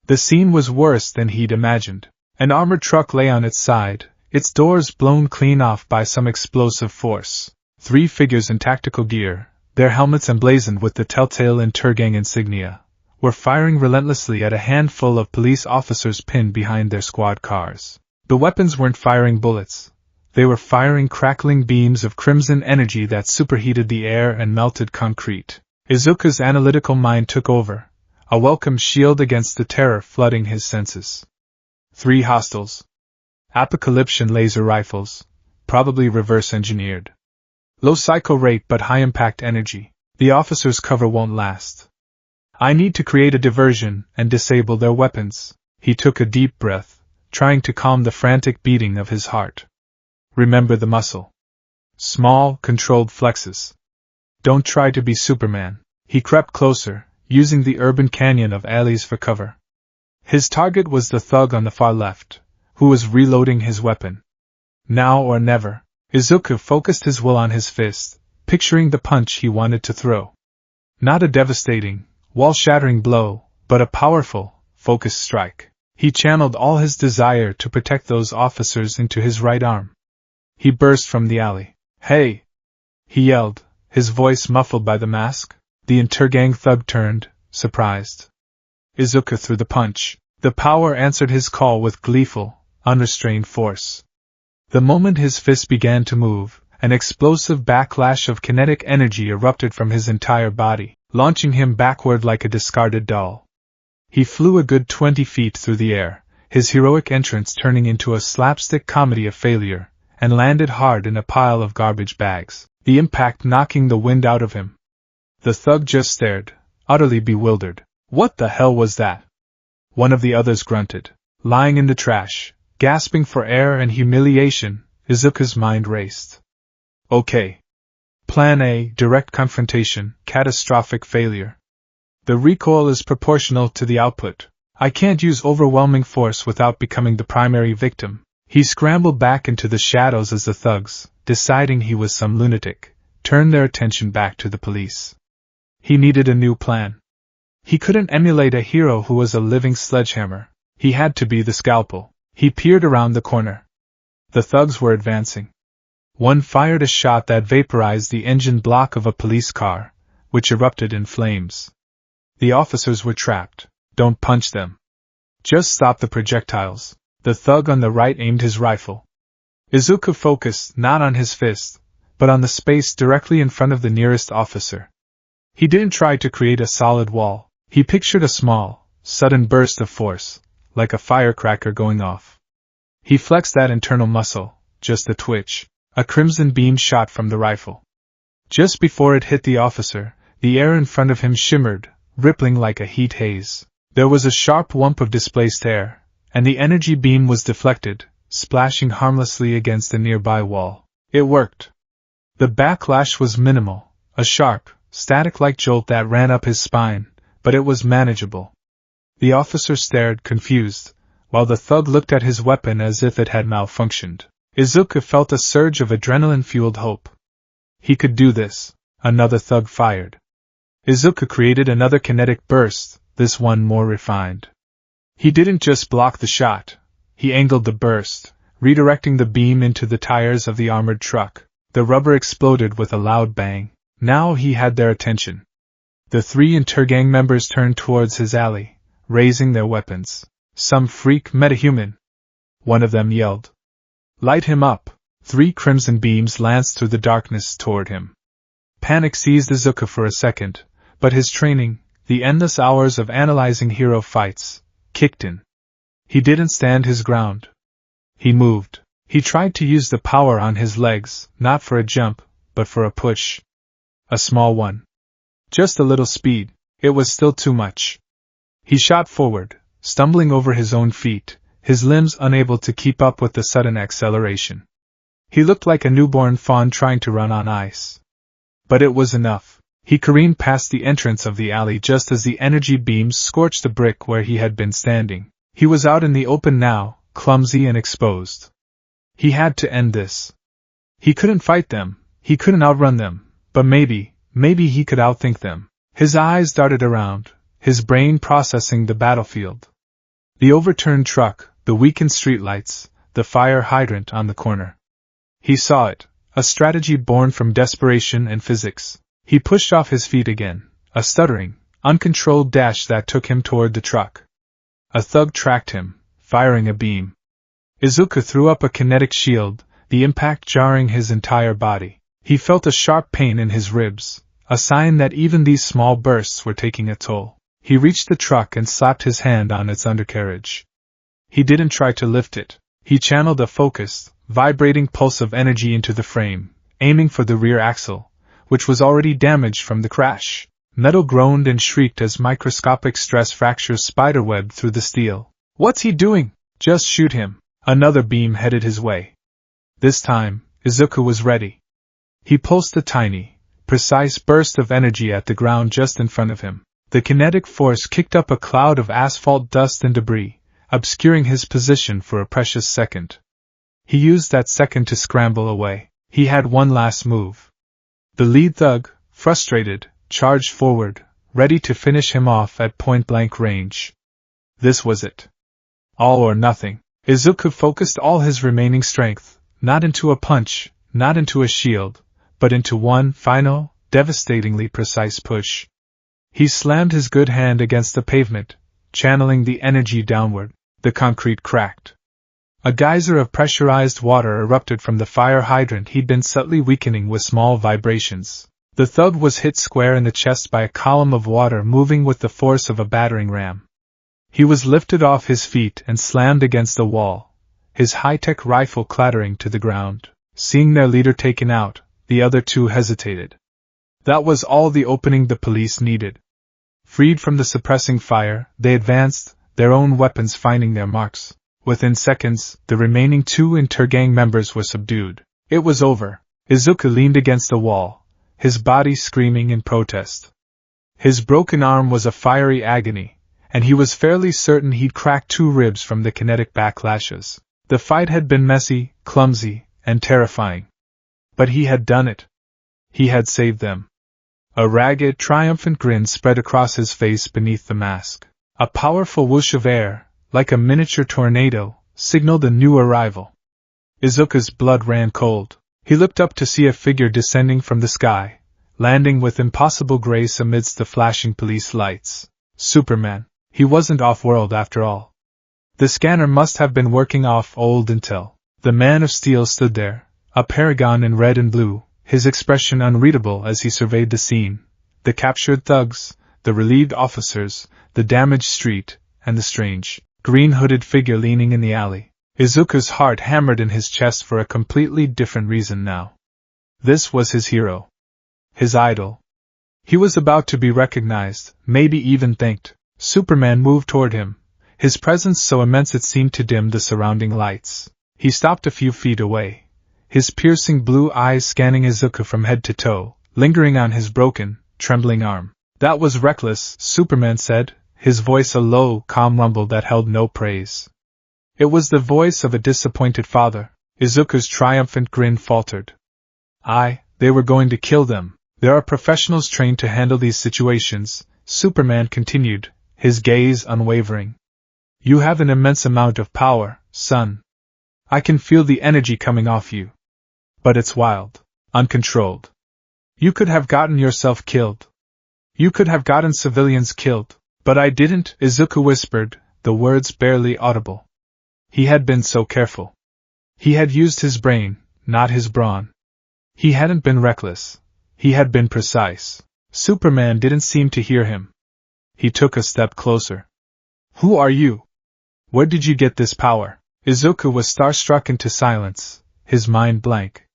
The scene was worse than he'd imagined. An armored truck lay on its side, its doors blown clean off by some explosive force. 3 figures in tactical gear, their helmets emblazoned with the telltale Turgang insignia, were firing relentlessly at a handful of police officers pinned behind their squad cars. The weapons weren't firing bullets. They were firing crackling beams of crimson energy that superheated the air and melted concrete. Izuku's analytical mind took over, a welcome shield against the terror flooding his senses. 3 hostiles. Apocalyptic laser rifles, probably reverse-engineered. Low psycho rate but high-impact energy. The officer's cover won't last. I need to create a diversion and disable their weapons. He took a deep breath, trying to calm the frantic beating of his heart. Remember the muscle. Small, controlled flexes. Don't try to be Superman. He crept closer, using the urban canyon of alleys for cover. His target was the thug on the far left, who was reloading his weapon. Now or never. Izuku focused his will on his fist, picturing the punch he wanted to throw. Not a devastating, wall-shattering blow, but a powerful, focused strike. He channeled all his desire to protect those officers into his right arm. He burst from the alley. Hey! He yelled, his voice muffled by the mask. The Turgang thug turned, surprised. Izuku threw the punch. The power answered his call with gleeful, unrestrained force. The moment his fist began to move, an explosive backlash of kinetic energy erupted from his entire body, launching him backward like a discarded doll. He flew a good 20 feet through the air, his heroic entrance turning into a slapstick comedy of failure, and landed hard in a pile of garbage bags, the impact knocking the wind out of him. The thug just stared, utterly bewildered. What the hell was that? One of the others grunted. Lying in the trash, gasping for air and humiliation, Izuku's mind raced. Okay. Plan A, direct confrontation, catastrophic failure. The recoil is proportional to the output. I can't use overwhelming force without becoming the primary victim. He scrambled back into the shadows as the thugs, deciding he was some lunatic, turned their attention back to the police. He needed a new plan. He couldn't emulate a hero who was a living sledgehammer. He had to be the scalpel. He peered around the corner. The thugs were advancing. One fired a shot that vaporized the engine block of a police car, which erupted in flames. The officers were trapped. Don't punch them. Just stop the projectiles. The thug on the right aimed his rifle. Izuku focused not on his fist, but on the space directly in front of the nearest officer. He didn't try to create a solid wall. He pictured a small, sudden burst of force, like a firecracker going off. He flexed that internal muscle, just a twitch. A crimson beam shot from the rifle. Just before it hit the officer, the air in front of him shimmered, rippling like a heat haze. There was a sharp whump of displaced air, and the energy beam was deflected, splashing harmlessly against a nearby wall. It worked. The backlash was minimal, a sharp, static-like jolt that ran up his spine, but it was manageable. The officer stared, confused, while the thug looked at his weapon as if it had malfunctioned. Izuku felt a surge of adrenaline-fueled hope. He could do this. Another thug fired. Izuku created another kinetic burst, this one more refined. He didn't just block the shot. He angled the burst, redirecting the beam into the tires of the armored truck. The rubber exploded with a loud bang. Now he had their attention. The three Intergang members turned towards his alley, raising their weapons. Some freak metahuman. One of them yelled. Light him up! 3 crimson beams lanced through the darkness toward him. Panic seized Izuku for a second, but his training, the endless hours of analyzing hero fights, kicked in. He didn't stand his ground. He moved. He tried to use the power on his legs, not for a jump, but for a push. A small one. Just a little speed. It was still too much. He shot forward, stumbling over his own feet, his limbs unable to keep up with the sudden acceleration. He looked like a newborn fawn trying to run on ice. But it was enough. He careened past the entrance of the alley just as the energy beams scorched the brick where he had been standing. He was out in the open now, clumsy and exposed. He had to end this. He couldn't fight them, he couldn't outrun them, but maybe he could outthink them. His eyes darted around, his brain processing the battlefield. The overturned truck, the weakened streetlights, the fire hydrant on the corner. He saw it, a strategy born from desperation and physics. He pushed off his feet again, a stuttering, uncontrolled dash that took him toward the truck. A thug tracked him, firing a beam. Izuku threw up a kinetic shield, the impact jarring his entire body. He felt a sharp pain in his ribs, a sign that even these small bursts were taking a toll. He reached the truck and slapped his hand on its undercarriage. He didn't try to lift it. He channeled a focused, vibrating pulse of energy into the frame, aiming for the rear axle, which was already damaged from the crash. Metal groaned and shrieked as microscopic stress fractures spiderwebbed through the steel. What's he doing? Just shoot him. Another beam headed his way. This time, Izuku was ready. He pulsed a tiny, precise burst of energy at the ground just in front of him. The kinetic force kicked up a cloud of asphalt dust and debris, obscuring his position for a precious second. He used that second to scramble away. He had one last move. The lead thug, frustrated, charged forward, ready to finish him off at point-blank range. This was it. All or nothing. Izuku focused all his remaining strength, not into a punch, not into a shield, but into one final, devastatingly precise push. He slammed his good hand against the pavement, channeling the energy downward. The concrete cracked. A geyser of pressurized water erupted from the fire hydrant he'd been subtly weakening with small vibrations. The thug was hit square in the chest by a column of water moving with the force of a battering ram. He was lifted off his feet and slammed against the wall, his high-tech rifle clattering to the ground. Seeing their leader taken out, the other two hesitated. That was all the opening the police needed. Freed from the suppressing fire, they advanced, their own weapons finding their marks. Within seconds, the remaining 2 Intergang members were subdued. It was over. Izuku leaned against the wall, his body screaming in protest. His broken arm was a fiery agony, and he was fairly certain he'd cracked 2 ribs from the kinetic backlashes. The fight had been messy, clumsy, and terrifying. But he had done it. He had saved them. A ragged, triumphant grin spread across his face beneath the mask. A powerful whoosh of air, like a miniature tornado, signaled a new arrival. Izuku's blood ran cold. He looked up to see a figure descending from the sky, landing with impossible grace amidst the flashing police lights. Superman. He wasn't off-world after all. The scanner must have been working off old intel. The Man of Steel stood there, a paragon in red and blue, his expression unreadable as he surveyed the scene. The captured thugs, the relieved officers, the damaged street, and the strange, green-hooded figure leaning in the alley. Izuku's heart hammered in his chest for a completely different reason now. This was his hero. His idol. He was about to be recognized, maybe even thanked. Superman moved toward him, his presence so immense it seemed to dim the surrounding lights. He stopped a few feet away, his piercing blue eyes scanning Izuku from head to toe, lingering on his broken, trembling arm. "That was reckless," Superman said, his voice a low, calm rumble that held no praise. It was the voice of a disappointed father. Izuku's triumphant grin faltered. They were going to kill them. There are professionals trained to handle these situations," Superman continued, his gaze unwavering. "You have an immense amount of power, son. I can feel the energy coming off you. But it's wild, uncontrolled. You could have gotten yourself killed. You could have gotten civilians killed. But I didn't," Izuku whispered, the words barely audible. He had been so careful. He had used his brain, not his brawn. He hadn't been reckless. He had been precise. Superman didn't seem to hear him. He took a step closer. "Who are you? Where did you get this power?" Izuku was starstruck into silence, his mind blank.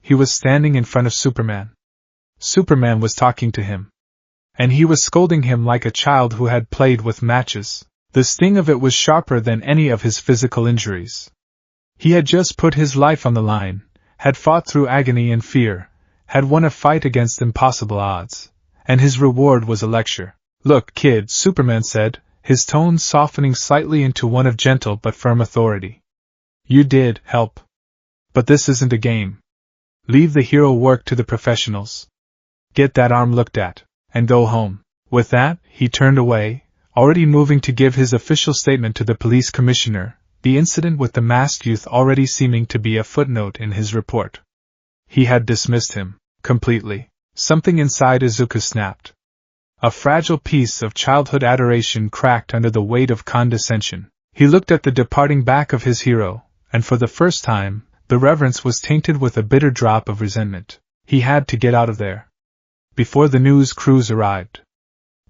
He was standing in front of Superman. Superman was talking to him. And he was scolding him like a child who had played with matches. The sting of it was sharper than any of his physical injuries. He had just put his life on the line, had fought through agony and fear, had won a fight against impossible odds, and his reward was a lecture. "Look, kid," Superman said, his tone softening slightly into one of gentle but firm authority. "You did help. But this isn't a game. Leave the hero work to the professionals. Get that arm looked at, and go home." With that, he turned away, already moving to give his official statement to the police commissioner, the incident with the masked youth already seeming to be a footnote in his report. He had dismissed him, completely. Something inside Izuku snapped. A fragile piece of childhood adoration cracked under the weight of condescension. He looked at the departing back of his hero, and for the first time, the reverence was tainted with a bitter drop of resentment. He had to get out of there. Before the news crews arrived.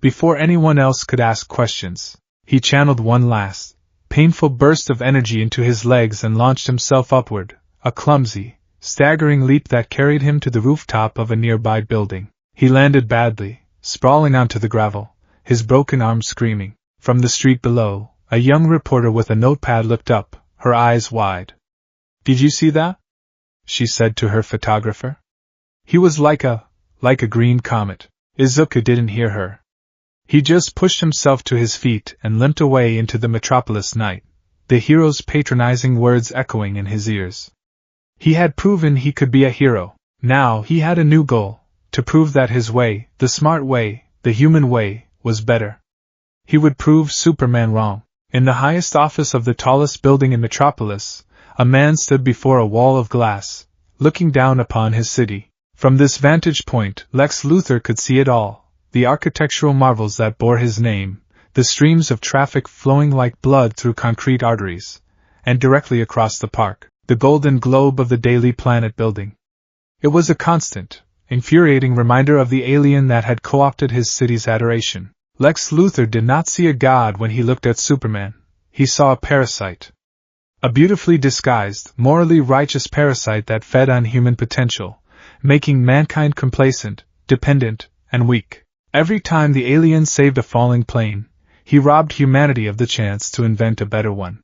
Before anyone else could ask questions, he channeled one last, painful burst of energy into his legs and launched himself upward, a clumsy, staggering leap that carried him to the rooftop of a nearby building. He landed badly, sprawling onto the gravel, his broken arm screaming. From the street below, a young reporter with a notepad looked up, her eyes wide. "Did you see that?" she said to her photographer. "He was like a green comet." Izuku didn't hear her. He just pushed himself to his feet and limped away into the Metropolis night, the hero's patronizing words echoing in his ears. He had proven he could be a hero. Now he had a new goal, to prove that his way, the smart way, the human way, was better. He would prove Superman wrong. In the highest office of the tallest building in Metropolis, a man stood before a wall of glass, looking down upon his city. From this vantage point, Lex Luthor could see it all. The architectural marvels that bore his name, the streams of traffic flowing like blood through concrete arteries, and directly across the park, the golden globe of the Daily Planet building. It was a constant, infuriating reminder of the alien that had co-opted his city's adoration. Lex Luthor did not see a god when he looked at Superman. He saw a parasite. A beautifully disguised, morally righteous parasite that fed on human potential, making mankind complacent, dependent, and weak. Every time the alien saved a falling plane, he robbed humanity of the chance to invent a better one.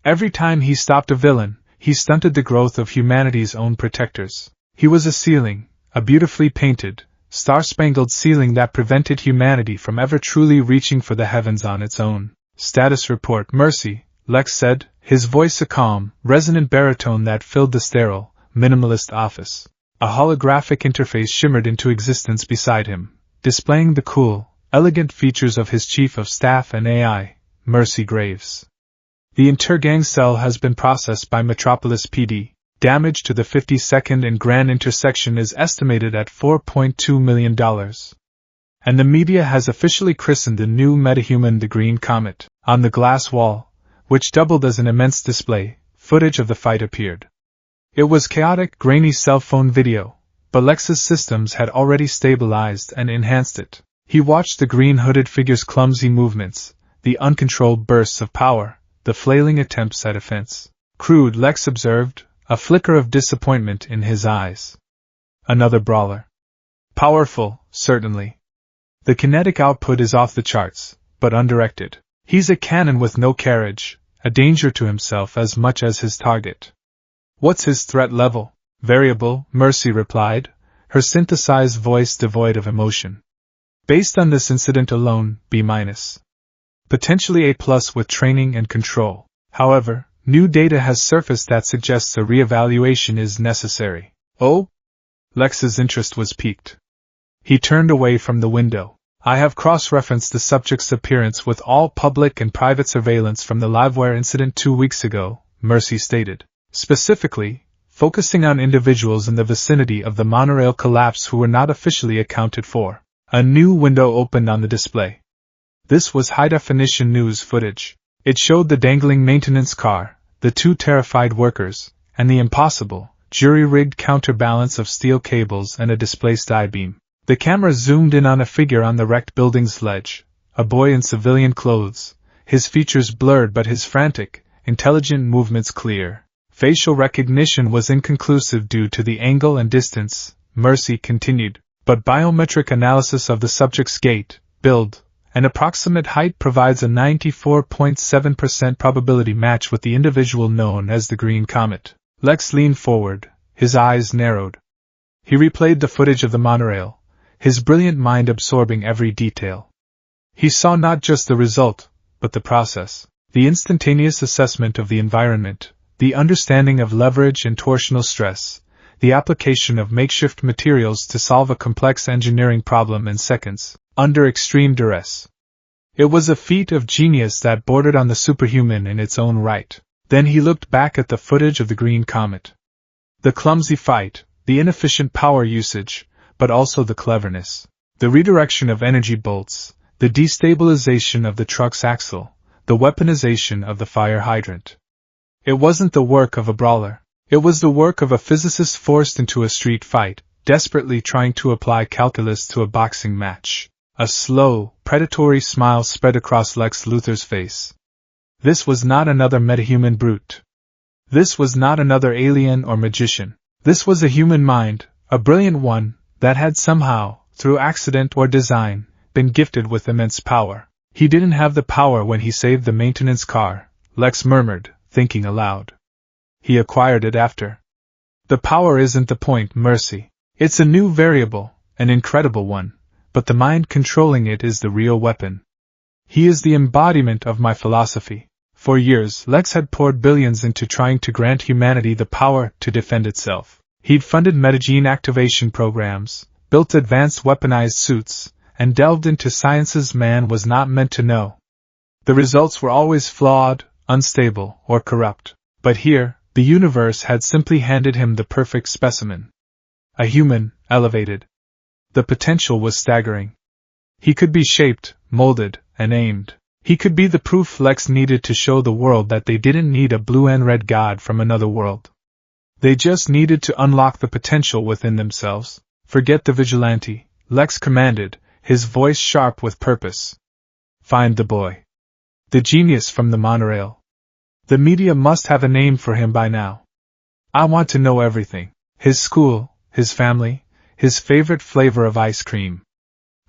Every time he stopped a villain, he stunted the growth of humanity's own protectors. He was a ceiling, a beautifully painted, star-spangled ceiling that prevented humanity from ever truly reaching for the heavens on its own. Status report, Mercy, Lex said, his voice a calm, resonant baritone that filled the sterile, minimalist office. A holographic interface shimmered into existence beside him, displaying the cool, elegant features of his chief of staff and AI, Mercy Graves. The intergang cell has been processed by Metropolis PD. Damage to the 52nd and Grand intersection is estimated at $4.2 million. And the media has officially christened the new metahuman the Green Comet. On the glass wall, which doubled as an immense display, footage of the fight appeared. It was chaotic, grainy cell phone video, but Lex's systems had already stabilized and enhanced it. He watched the green hooded figure's clumsy movements, the uncontrolled bursts of power, the flailing attempts at offense. Crude, Lex observed, a flicker of disappointment in his eyes. Another brawler. Powerful, certainly. The kinetic output is off the charts, but undirected. He's a cannon with no carriage, a danger to himself as much as his target. What's his threat level? Variable, Mercy replied, her synthesized voice devoid of emotion. Based on this incident alone, B-. Potentially A+ with training and control. However, new data has surfaced that suggests a re-evaluation is necessary. Oh? Lex's interest was piqued. He turned away from the window. I have cross-referenced the subject's appearance with all public and private surveillance from the Livewire incident 2 weeks ago, Mercy stated. Specifically, focusing on individuals in the vicinity of the monorail collapse who were not officially accounted for. A new window opened on the display. This was high-definition news footage. It showed the dangling maintenance car, the 2 terrified workers, and the impossible, jury-rigged counterbalance of steel cables and a displaced I-beam. The camera zoomed in on a figure on the wrecked building's ledge, a boy in civilian clothes, his features blurred but his frantic, intelligent movements clear. Facial recognition was inconclusive due to the angle and distance, Mercy continued, but biometric analysis of the subject's gait, build, and approximate height provides a 94.7% probability match with the individual known as the Green Comet. Lex leaned forward, his eyes narrowed. He replayed the footage of the monorail, his brilliant mind absorbing every detail. He saw not just the result, but the process, the instantaneous assessment of the environment, the understanding of leverage and torsional stress, the application of makeshift materials to solve a complex engineering problem in seconds, under extreme duress. It was a feat of genius that bordered on the superhuman in its own right. Then he looked back at the footage of the Green Comet. The clumsy fight, the inefficient power usage, but also the cleverness, the redirection of energy bolts, the destabilization of the truck's axle, the weaponization of the fire hydrant. It wasn't the work of a brawler. It was the work of a physicist forced into a street fight, desperately trying to apply calculus to a boxing match. A slow, predatory smile spread across Lex Luthor's face. This was not another metahuman brute. This was not another alien or magician. This was a human mind, a brilliant one, that had somehow, through accident or design, been gifted with immense power. He didn't have the power when he saved the maintenance car, Lex murmured, thinking aloud. He acquired it after. The power isn't the point, Mercy. It's a new variable, an incredible one, but the mind controlling it is the real weapon. He is the embodiment of my philosophy. For years, Lex had poured billions into trying to grant humanity the power to defend itself. He'd funded metagene activation programs, built advanced weaponized suits, and delved into sciences man was not meant to know. The results were always flawed, unstable, or corrupt. But here, the universe had simply handed him the perfect specimen. A human, elevated. The potential was staggering. He could be shaped, molded, and aimed. He could be the proof Lex needed to show the world that they didn't need a blue and red god from another world. They just needed to unlock the potential within themselves. Forget the vigilante, Lex commanded, his voice sharp with purpose. Find the boy. The genius from the monorail. The media must have a name for him by now. I want to know everything. His school, his family, his favorite flavor of ice cream.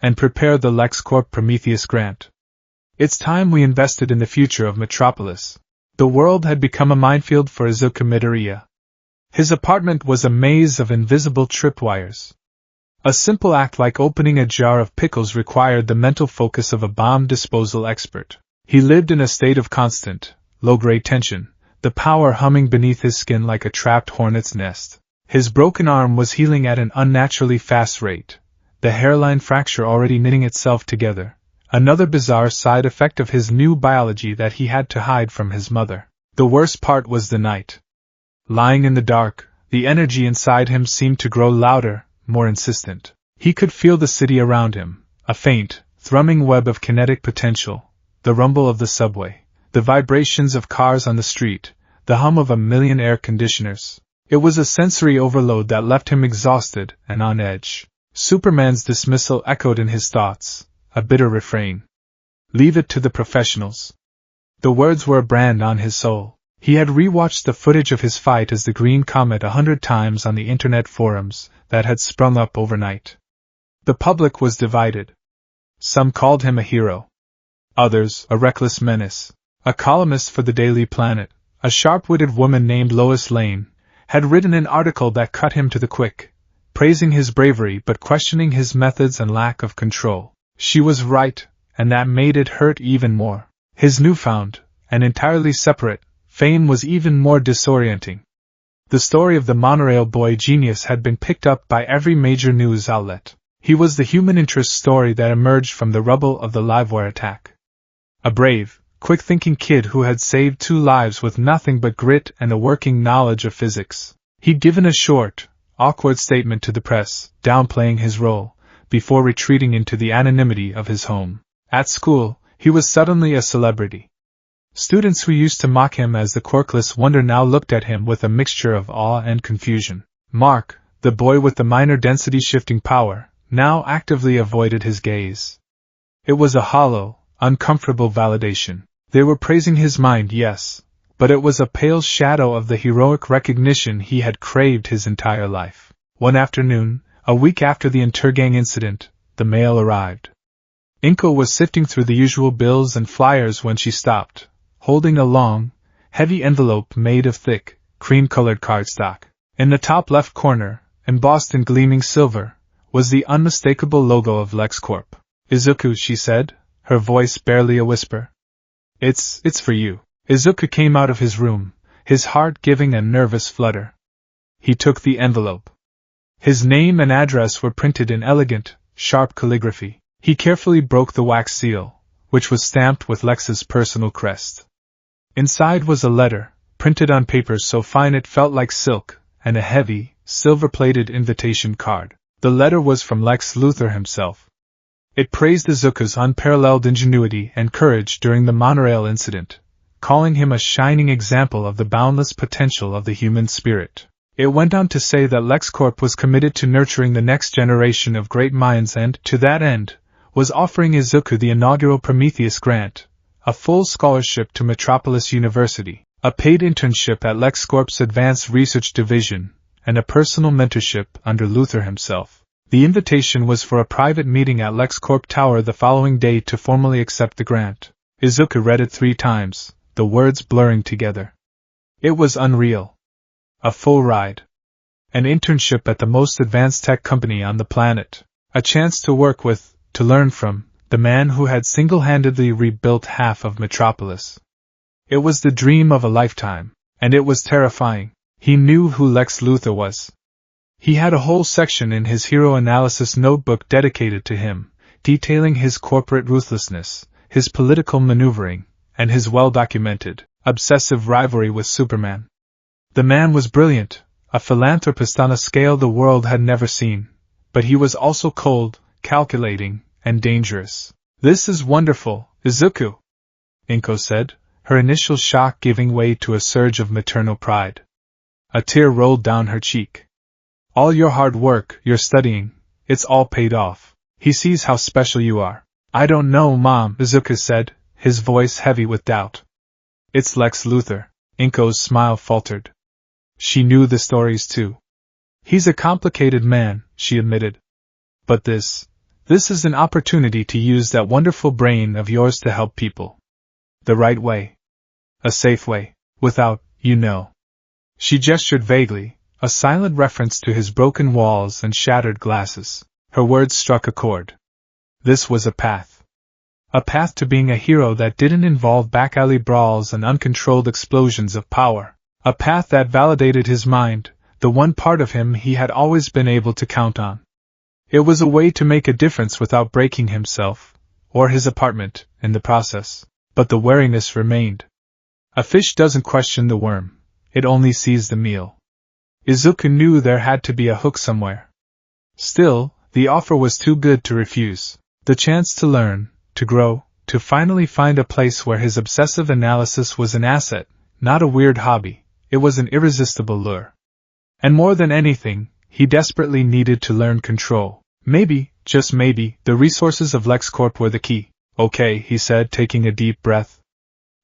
And prepare the LexCorp Prometheus grant. It's time we invested in the future of Metropolis. The world had become a minefield for Izuku Midoriya. His apartment was a maze of invisible tripwires. A simple act like opening a jar of pickles required the mental focus of a bomb disposal expert. He lived in a state of constant, low-grade tension, the power humming beneath his skin like a trapped hornet's nest. His broken arm was healing at an unnaturally fast rate, the hairline fracture already knitting itself together, another bizarre side effect of his new biology that he had to hide from his mother. The worst part was the night. Lying in the dark, the energy inside him seemed to grow louder, more insistent. He could feel the city around him, a faint, thrumming web of kinetic potential, the rumble of the subway, the vibrations of cars on the street, the hum of a million air conditioners. It was a sensory overload that left him exhausted and on edge. Superman's dismissal echoed in his thoughts, a bitter refrain. Leave it to the professionals. The words were a brand on his soul. He had rewatched the footage of his fight as the Green Comet 100 times on the internet forums that had sprung up overnight. The public was divided. Some called him a hero. Others, a reckless menace. A columnist for the Daily Planet, a sharp-witted woman named Lois Lane, had written an article that cut him to the quick, praising his bravery but questioning his methods and lack of control. She was right, and that made it hurt even more. His newfound, and entirely separate, fame was even more disorienting. The story of the monorail boy genius had been picked up by every major news outlet. He was the human interest story that emerged from the rubble of the Livewire attack. A brave, quick-thinking kid who had saved 2 lives with nothing but grit and a working knowledge of physics. He'd given a short, awkward statement to the press, downplaying his role, before retreating into the anonymity of his home. At school, he was suddenly a celebrity. Students who used to mock him as the quirkless wonder now looked at him with a mixture of awe and confusion. Mark, the boy with the minor density shifting power, now actively avoided his gaze. It was a hollow, uncomfortable validation. They were praising his mind, yes, but it was a pale shadow of the heroic recognition he had craved his entire life. One afternoon, a week after the Intergang incident, the mail arrived. Inko was sifting through the usual bills and flyers when she stopped, holding a long, heavy envelope made of thick, cream-colored cardstock. In the top left corner, embossed in gleaming silver, was the unmistakable logo of LexCorp. "Izuku," she said, her voice barely a whisper. It's for you." Izuku came out of his room, his heart giving a nervous flutter. He took the envelope. His name and address were printed in elegant, sharp calligraphy. He carefully broke the wax seal, which was stamped with Lex's personal crest. Inside was a letter, printed on paper so fine it felt like silk, and a heavy, silver-plated invitation card. The letter was from Lex Luthor himself. It praised Izuku's unparalleled ingenuity and courage during the monorail incident, calling him a shining example of the boundless potential of the human spirit. It went on to say that LexCorp was committed to nurturing the next generation of great minds and, to that end, was offering Izuku the inaugural Prometheus grant, a full scholarship to Metropolis University, a paid internship at LexCorp's Advanced Research Division, and a personal mentorship under Luthor himself. The invitation was for a private meeting at LexCorp Tower the following day to formally accept the grant. Izuku read it 3 times, the words blurring together. It was unreal. A full ride. An internship at the most advanced tech company on the planet. A chance to work with, to learn from, the man who had single-handedly rebuilt half of Metropolis. It was the dream of a lifetime, and it was terrifying. He knew who Lex Luthor was. He had a whole section in his hero analysis notebook dedicated to him, detailing his corporate ruthlessness, his political maneuvering, and his well-documented, obsessive rivalry with Superman. The man was brilliant, a philanthropist on a scale the world had never seen, but he was also cold, calculating, and dangerous. "This is wonderful, Izuku," Inko said, her initial shock giving way to a surge of maternal pride. A tear rolled down her cheek. "All your hard work, your studying, it's all paid off. He sees how special you are." "I don't know, Mom," Izuku said, his voice heavy with doubt. "It's Lex Luthor." Inko's smile faltered. She knew the stories too. "He's a complicated man," she admitted. "But this is an opportunity to use that wonderful brain of yours to help people. The right way." A safe way, without, She gestured vaguely, a silent reference to his broken walls and shattered glasses. Her words struck a chord. This was a path. A path to being a hero that didn't involve back-alley brawls and uncontrolled explosions of power. A path that validated his mind, the one part of him he had always been able to count on. It was a way to make a difference without breaking himself, or his apartment, in the process. But the wariness remained. A fish doesn't question the worm, it only sees the meal. Izuku knew there had to be a hook somewhere. Still, the offer was too good to refuse. The chance to learn, to grow, to finally find a place where his obsessive analysis was an asset, not a weird hobby, it was an irresistible lure. And more than anything, he desperately needed to learn control. Maybe, just maybe, the resources of LexCorp were the key. Okay, he said, taking a deep breath.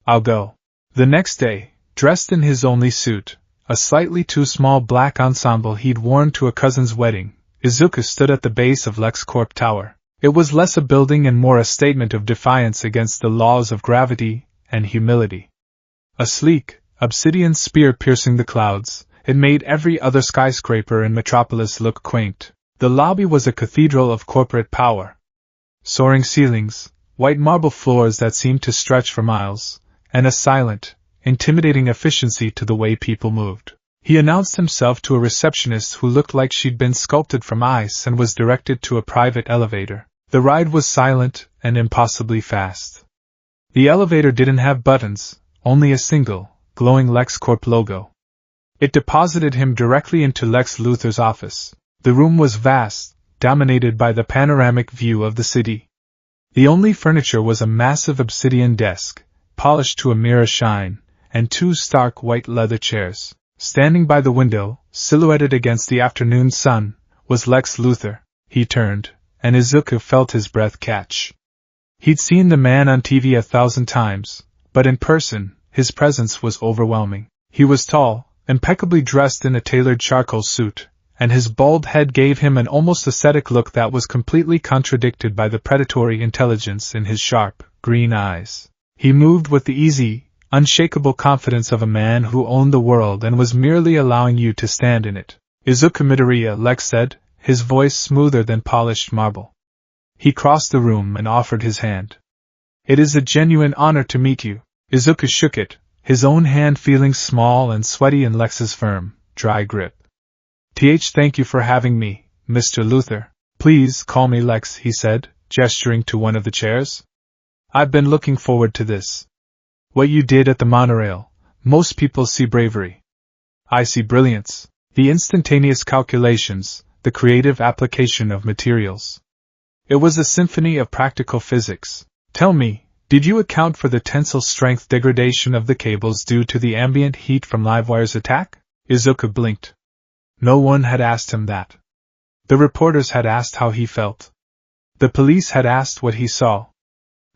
I'll go. The next day, dressed in his only suit, a slightly too small black ensemble he'd worn to a cousin's wedding, Izuku stood at the base of LexCorp Tower. It was less a building and more a statement of defiance against the laws of gravity and humility. A sleek, obsidian spear piercing the clouds, it made every other skyscraper in Metropolis look quaint. The lobby was a cathedral of corporate power. Soaring ceilings, white marble floors that seemed to stretch for miles, and a silent, intimidating efficiency to the way people moved. He announced himself to a receptionist who looked like she'd been sculpted from ice and was directed to a private elevator. The ride was silent and impossibly fast. The elevator didn't have buttons, only a single, glowing LexCorp logo. It deposited him directly into Lex Luthor's office. The room was vast, dominated by the panoramic view of the city. The only furniture was a massive obsidian desk, polished to a mirror shine, and two stark white leather chairs. Standing by the window, silhouetted against the afternoon sun, was Lex Luthor. He turned, and Izuku felt his breath catch. He'd seen the man on TV 1,000 times, but in person, his presence was overwhelming. He was tall, impeccably dressed in a tailored charcoal suit, and his bald head gave him an almost ascetic look that was completely contradicted by the predatory intelligence in his sharp, green eyes. He moved with the easy, unshakable confidence of a man who owned the world and was merely allowing you to stand in it. Izuku Midoriya, Lex said, his voice smoother than polished marble. He crossed the room and offered his hand. It is a genuine honor to meet you. Izuku shook it, his own hand feeling small and sweaty in Lex's firm, dry grip. Thank you for having me, Mr. Luthor. Please call me Lex, he said, gesturing to one of the chairs. I've been looking forward to this. What you did at the monorail, most people see bravery. I see brilliance, the instantaneous calculations, the creative application of materials. It was a symphony of practical physics. Tell me, did you account for the tensile strength degradation of the cables due to the ambient heat from Livewire's attack? Izuku blinked. No one had asked him that. The reporters had asked how he felt. The police had asked what he saw.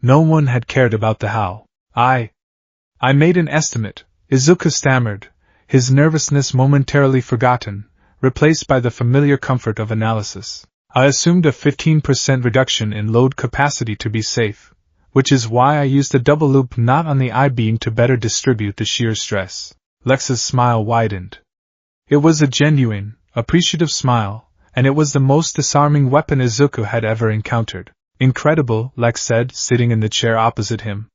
No one had cared about the how. I made an estimate, Izuku stammered, his nervousness momentarily forgotten, replaced by the familiar comfort of analysis. I assumed a 15% reduction in load capacity to be safe, which is why I used a double loop knot on the I-beam to better distribute the shear stress. Lex's smile widened. It was a genuine, appreciative smile, and it was the most disarming weapon Izuku had ever encountered. Incredible, Lex said, sitting in the chair opposite him.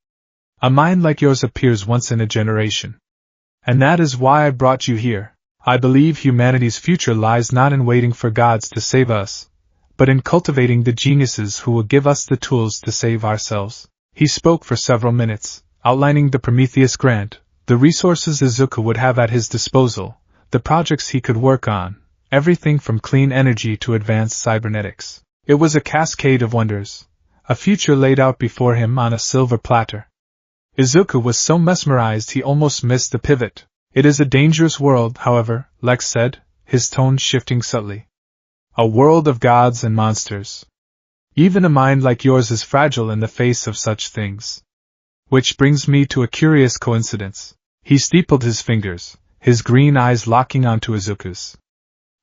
A mind like yours appears once in a generation. And that is why I brought you here. I believe humanity's future lies not in waiting for gods to save us, but in cultivating the geniuses who will give us the tools to save ourselves. He spoke for several minutes, outlining the Prometheus grant, the resources Izuku would have at his disposal, the projects he could work on, everything from clean energy to advanced cybernetics. It was a cascade of wonders, a future laid out before him on a silver platter. Izuku was so mesmerized he almost missed the pivot. It is a dangerous world, however, Lex said, his tone shifting subtly. A world of gods and monsters. Even a mind like yours is fragile in the face of such things. Which brings me to a curious coincidence. He steepled his fingers, his green eyes locking onto Izuku's.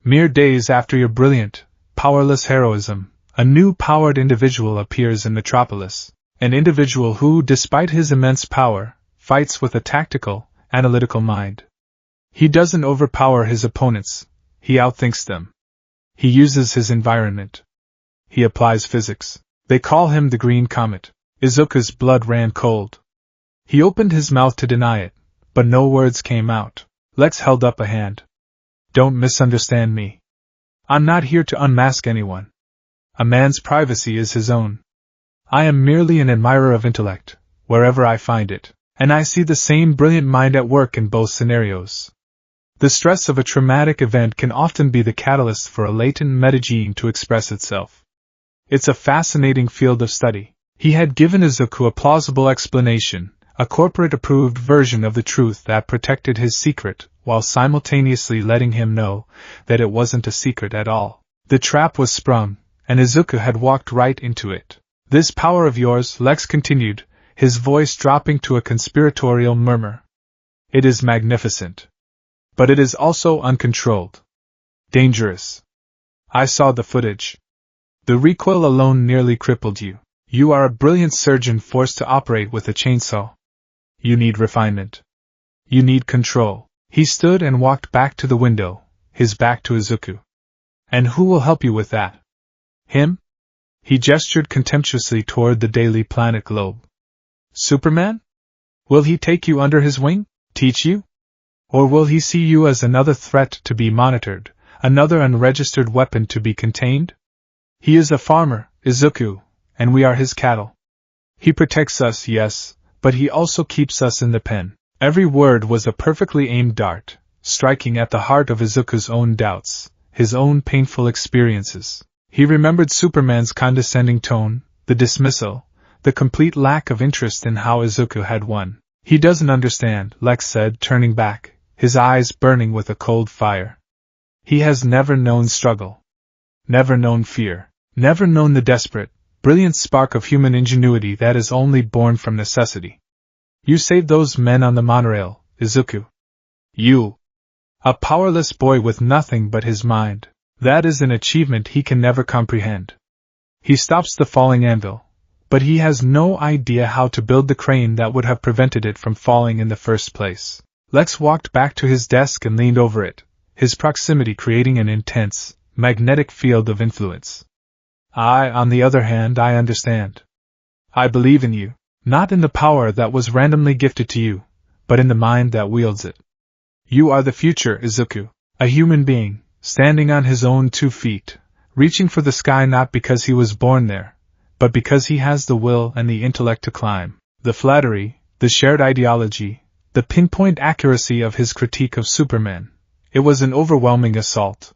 Mere days after your brilliant, powerless heroism, a new powered individual appears in Metropolis. An individual who, despite his immense power, fights with a tactical, analytical mind. He doesn't overpower his opponents, he outthinks them. He uses his environment. He applies physics. They call him the Green Comet. Izuku's blood ran cold. He opened his mouth to deny it, but no words came out. Lex held up a hand. Don't misunderstand me. I'm not here to unmask anyone. A man's privacy is his own. I am merely an admirer of intellect, wherever I find it, and I see the same brilliant mind at work in both scenarios. The stress of a traumatic event can often be the catalyst for a latent metagene to express itself. It's a fascinating field of study. He had given Izuku a plausible explanation, a corporate-approved version of the truth that protected his secret, while simultaneously letting him know that it wasn't a secret at all. The trap was sprung, and Izuku had walked right into it. This power of yours, Lex continued, his voice dropping to a conspiratorial murmur. It is magnificent. But it is also uncontrolled. Dangerous. I saw the footage. The recoil alone nearly crippled you. You are a brilliant surgeon forced to operate with a chainsaw. You need refinement. You need control. He stood and walked back to the window, his back to Izuku. And who will help you with that? Him? He gestured contemptuously toward the Daily Planet globe. Superman? Will he take you under his wing? Teach you? Or will he see you as another threat to be monitored, another unregistered weapon to be contained? He is a farmer, Izuku, and we are his cattle. He protects us, yes, but he also keeps us in the pen. Every word was a perfectly aimed dart, striking at the heart of Izuku's own doubts, his own painful experiences. He remembered Superman's condescending tone, the dismissal, the complete lack of interest in how Izuku had won. He doesn't understand, Lex said, turning back, his eyes burning with a cold fire. He has never known struggle. Never known fear. Never known the desperate, brilliant spark of human ingenuity that is only born from necessity. You saved those men on the monorail, Izuku. You. A powerless boy with nothing but his mind. That is an achievement he can never comprehend. He stops the falling anvil, but he has no idea how to build the crane that would have prevented it from falling in the first place. Lex walked back to his desk and leaned over it, his proximity creating an intense, magnetic field of influence. On the other hand, I understand. I believe in you, not in the power that was randomly gifted to you, but in the mind that wields it. You are the future, Izuku, a human being, standing on his own 2 feet, reaching for the sky not because he was born there, but because he has the will and the intellect to climb. The flattery, the shared ideology, the pinpoint accuracy of his critique of Superman. It was an overwhelming assault.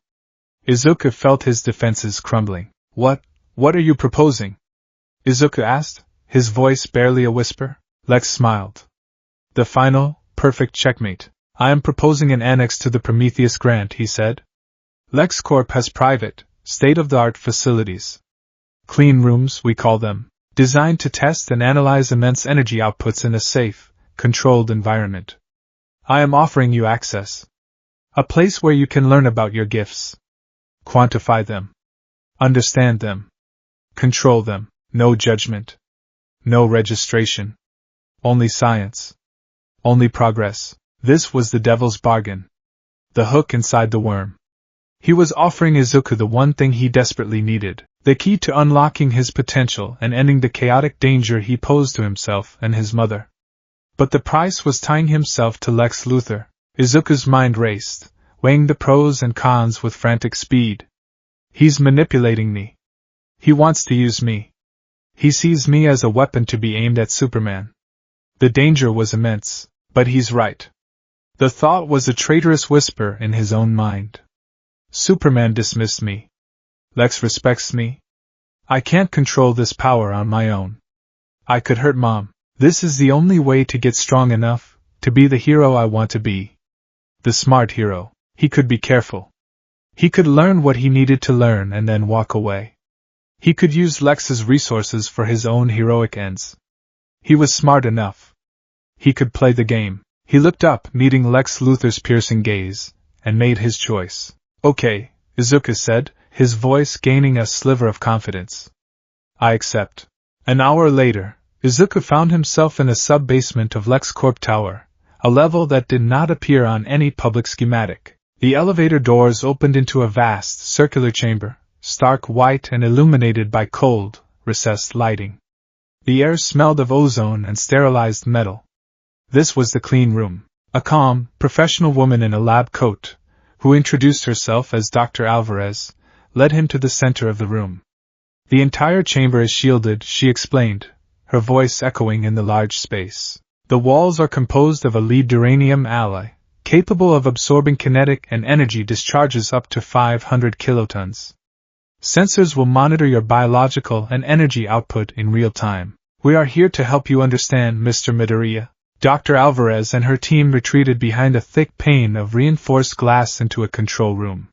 Izuku felt his defenses crumbling. What are you proposing? Izuku asked, his voice barely a whisper. Lex smiled. The final, perfect checkmate. I am proposing an annex to the Prometheus grant, he said. LexCorp has private, state-of-the-art facilities. Clean rooms, we call them, designed to test and analyze immense energy outputs in a safe, controlled environment. I am offering you access. A place where you can learn about your gifts. Quantify them. Understand them. Control them. No judgment. No registration. Only science. Only progress. This was the devil's bargain. The hook inside the worm. He was offering Izuku the one thing he desperately needed, the key to unlocking his potential and ending the chaotic danger he posed to himself and his mother. But the price was tying himself to Lex Luthor. Izuku's mind raced, weighing the pros and cons with frantic speed. He's manipulating me. He wants to use me. He sees me as a weapon to be aimed at Superman. The danger was immense, but he's right. The thought was a traitorous whisper in his own mind. Superman dismissed me. Lex respects me. I can't control this power on my own. I could hurt Mom. This is the only way to get strong enough, to be the hero I want to be. The smart hero. He could be careful. He could learn what he needed to learn and then walk away. He could use Lex's resources for his own heroic ends. He was smart enough. He could play the game. He looked up, meeting Lex Luthor's piercing gaze, and made his choice. Okay, Izuku said, his voice gaining a sliver of confidence. I accept. An hour later, Izuku found himself in the sub-basement of LexCorp Tower, a level that did not appear on any public schematic. The elevator doors opened into a vast, circular chamber, stark white and illuminated by cold, recessed lighting. The air smelled of ozone and sterilized metal. This was the clean room. A calm, professional woman in a lab coat, who introduced herself as Dr. Alvarez, led him to the center of the room. The entire chamber is shielded, she explained, her voice echoing in the large space. The walls are composed of a lead uranium alloy, capable of absorbing kinetic and energy discharges up to 500 kilotons. Sensors will monitor your biological and energy output in real time. We are here to help you understand, Mr. Midoriya. Dr. Alvarez and her team retreated behind a thick pane of reinforced glass into a control room.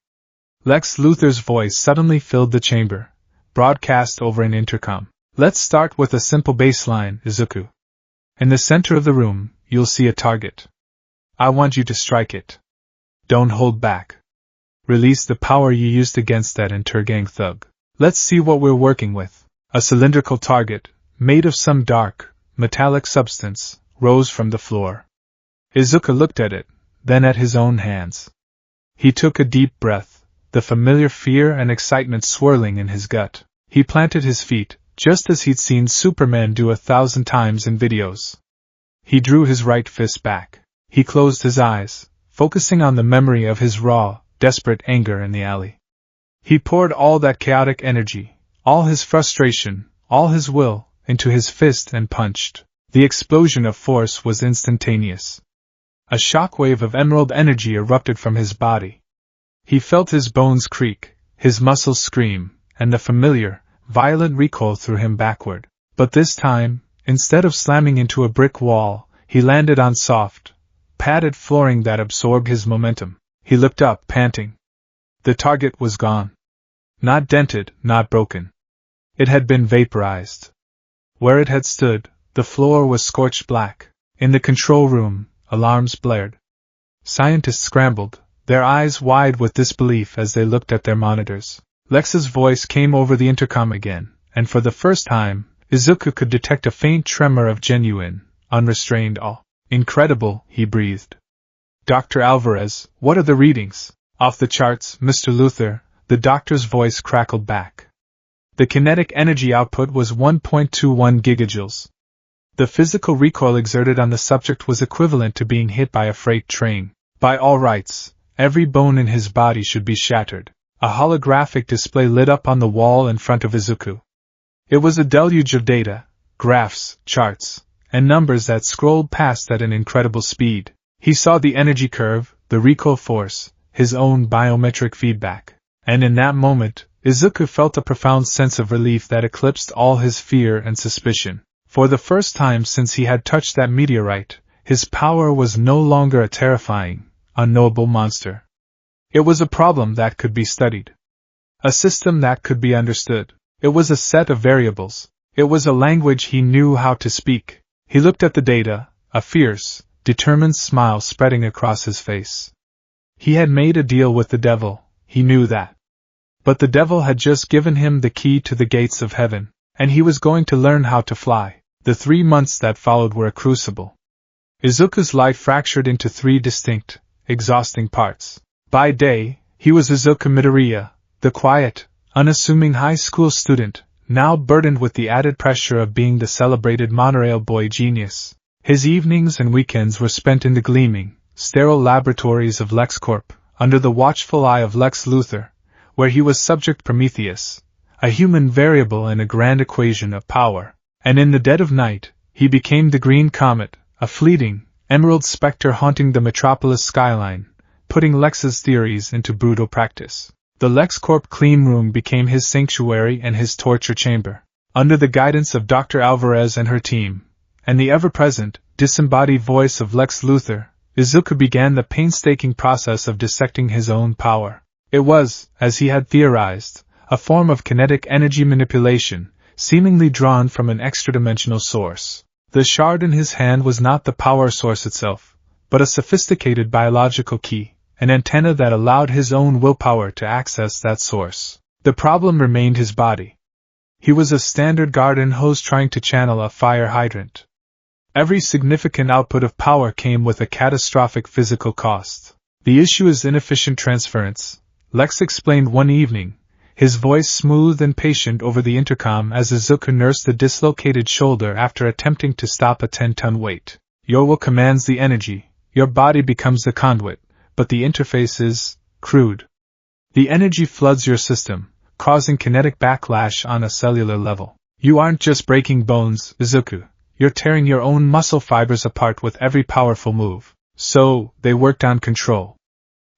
Lex Luthor's voice suddenly filled the chamber, broadcast over an intercom. Let's start with a simple baseline, Izuku. In the center of the room, you'll see a target. I want you to strike it. Don't hold back. Release the power you used against that Intergang thug. Let's see what we're working with. A cylindrical target, made of some dark, metallic substance, rose from the floor. Izuku looked at it, then at his own hands. He took a deep breath, the familiar fear and excitement swirling in his gut. He planted his feet, just as he'd seen Superman do 1,000 times in videos. He drew his right fist back. He closed his eyes, focusing on the memory of his raw, desperate anger in the alley. He poured all that chaotic energy, all his frustration, all his will, into his fist and punched. The explosion of force was instantaneous. A shockwave of emerald energy erupted from his body. He felt his bones creak, his muscles scream, and the familiar, violent recoil threw him backward. But this time, instead of slamming into a brick wall, he landed on soft, padded flooring that absorbed his momentum. He looked up, panting. The target was gone. Not dented, not broken. It had been vaporized. Where it had stood, the floor was scorched black. In the control room, alarms blared. Scientists scrambled, their eyes wide with disbelief as they looked at their monitors. Lex's voice came over the intercom again, and for the first time, Izuku could detect a faint tremor of genuine, unrestrained awe. Incredible, he breathed. Dr. Alvarez, what are the readings? Off the charts, Mr. Luthor, the doctor's voice crackled back. The kinetic energy output was 1.21 gigajoules. The physical recoil exerted on the subject was equivalent to being hit by a freight train. By all rights, every bone in his body should be shattered. A holographic display lit up on the wall in front of Izuku. It was a deluge of data, graphs, charts, and numbers that scrolled past at an incredible speed. He saw the energy curve, the recoil force, his own biometric feedback. And in that moment, Izuku felt a profound sense of relief that eclipsed all his fear and suspicion. For the first time since he had touched that meteorite, his power was no longer a terrifying, unknowable monster. It was a problem that could be studied. A system that could be understood. It was a set of variables. It was a language he knew how to speak. He looked at the data, a fierce, determined smile spreading across his face. He had made a deal with the devil, he knew that. But the devil had just given him the key to the gates of heaven, and he was going to learn how to fly. The 3 months that followed were a crucible. Izuku's life fractured into 3 distinct, exhausting parts. By day, he was Izuku Midoriya, the quiet, unassuming high school student, now burdened with the added pressure of being the celebrated monorail boy genius. His evenings and weekends were spent in the gleaming, sterile laboratories of LexCorp, under the watchful eye of Lex Luthor, where he was Subject Prometheus, a human variable in a grand equation of power. And in the dead of night, he became the Green Comet, a fleeting, emerald specter haunting the Metropolis skyline, putting Lex's theories into brutal practice. The LexCorp clean room became his sanctuary and his torture chamber. Under the guidance of Dr. Alvarez and her team, and the ever-present, disembodied voice of Lex Luthor, Izuku began the painstaking process of dissecting his own power. It was, as he had theorized, a form of kinetic energy manipulation, seemingly drawn from an extra-dimensional source. The shard in his hand was not the power source itself, but a sophisticated biological key, an antenna that allowed his own willpower to access that source. The problem remained his body. He was a standard garden hose trying to channel a fire hydrant. Every significant output of power came with a catastrophic physical cost. The issue is inefficient transference, Lex explained one evening, his voice smooth and patient over the intercom as Izuku nursed a dislocated shoulder after attempting to stop a 10-ton weight. Your will commands the energy, your body becomes the conduit, but the interface is crude. The energy floods your system, causing kinetic backlash on a cellular level. You aren't just breaking bones, Izuku, you're tearing your own muscle fibers apart with every powerful move. So, they worked on control.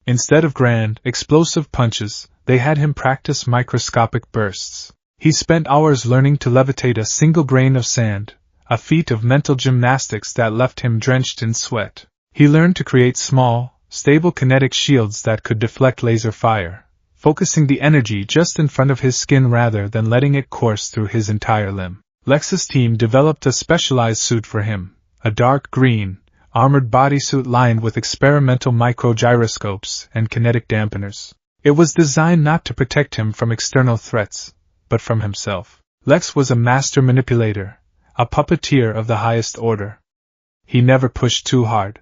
Instead of grand, explosive punches, they had him practice microscopic bursts. He spent hours learning to levitate a single grain of sand, a feat of mental gymnastics that left him drenched in sweat. He learned to create small, stable kinetic shields that could deflect laser fire, focusing the energy just in front of his skin rather than letting it course through his entire limb. Lex's team developed a specialized suit for him, a dark green, armored bodysuit lined with experimental microgyroscopes and kinetic dampeners. It was designed not to protect him from external threats, but from himself. Lex was a master manipulator, a puppeteer of the highest order. He never pushed too hard.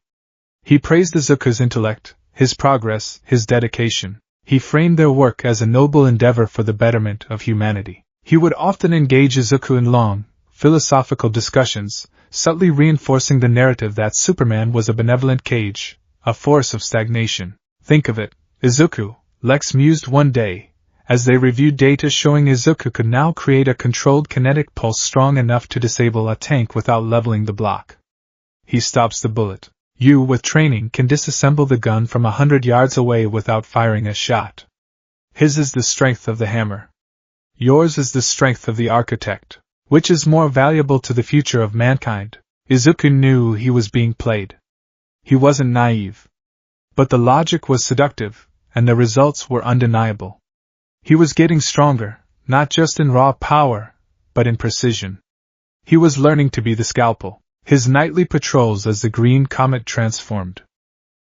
He praised Izuku's intellect, his progress, his dedication. He framed their work as a noble endeavor for the betterment of humanity. He would often engage Izuku in long, philosophical discussions, subtly reinforcing the narrative that Superman was a benevolent cage, a force of stagnation. Think of it, Izuku, Lex mused one day, as they reviewed data showing Izuku could now create a controlled kinetic pulse strong enough to disable a tank without leveling the block. He stops the bullet. You, with training, can disassemble the gun from 100 yards away without firing a shot. His is the strength of the hammer. Yours is the strength of the architect. Which is more valuable to the future of mankind? Izuku knew he was being played. He wasn't naive. But the logic was seductive, and the results were undeniable. He was getting stronger, not just in raw power, but in precision. He was learning to be the scalpel. His nightly patrols as the Green Comet transformed.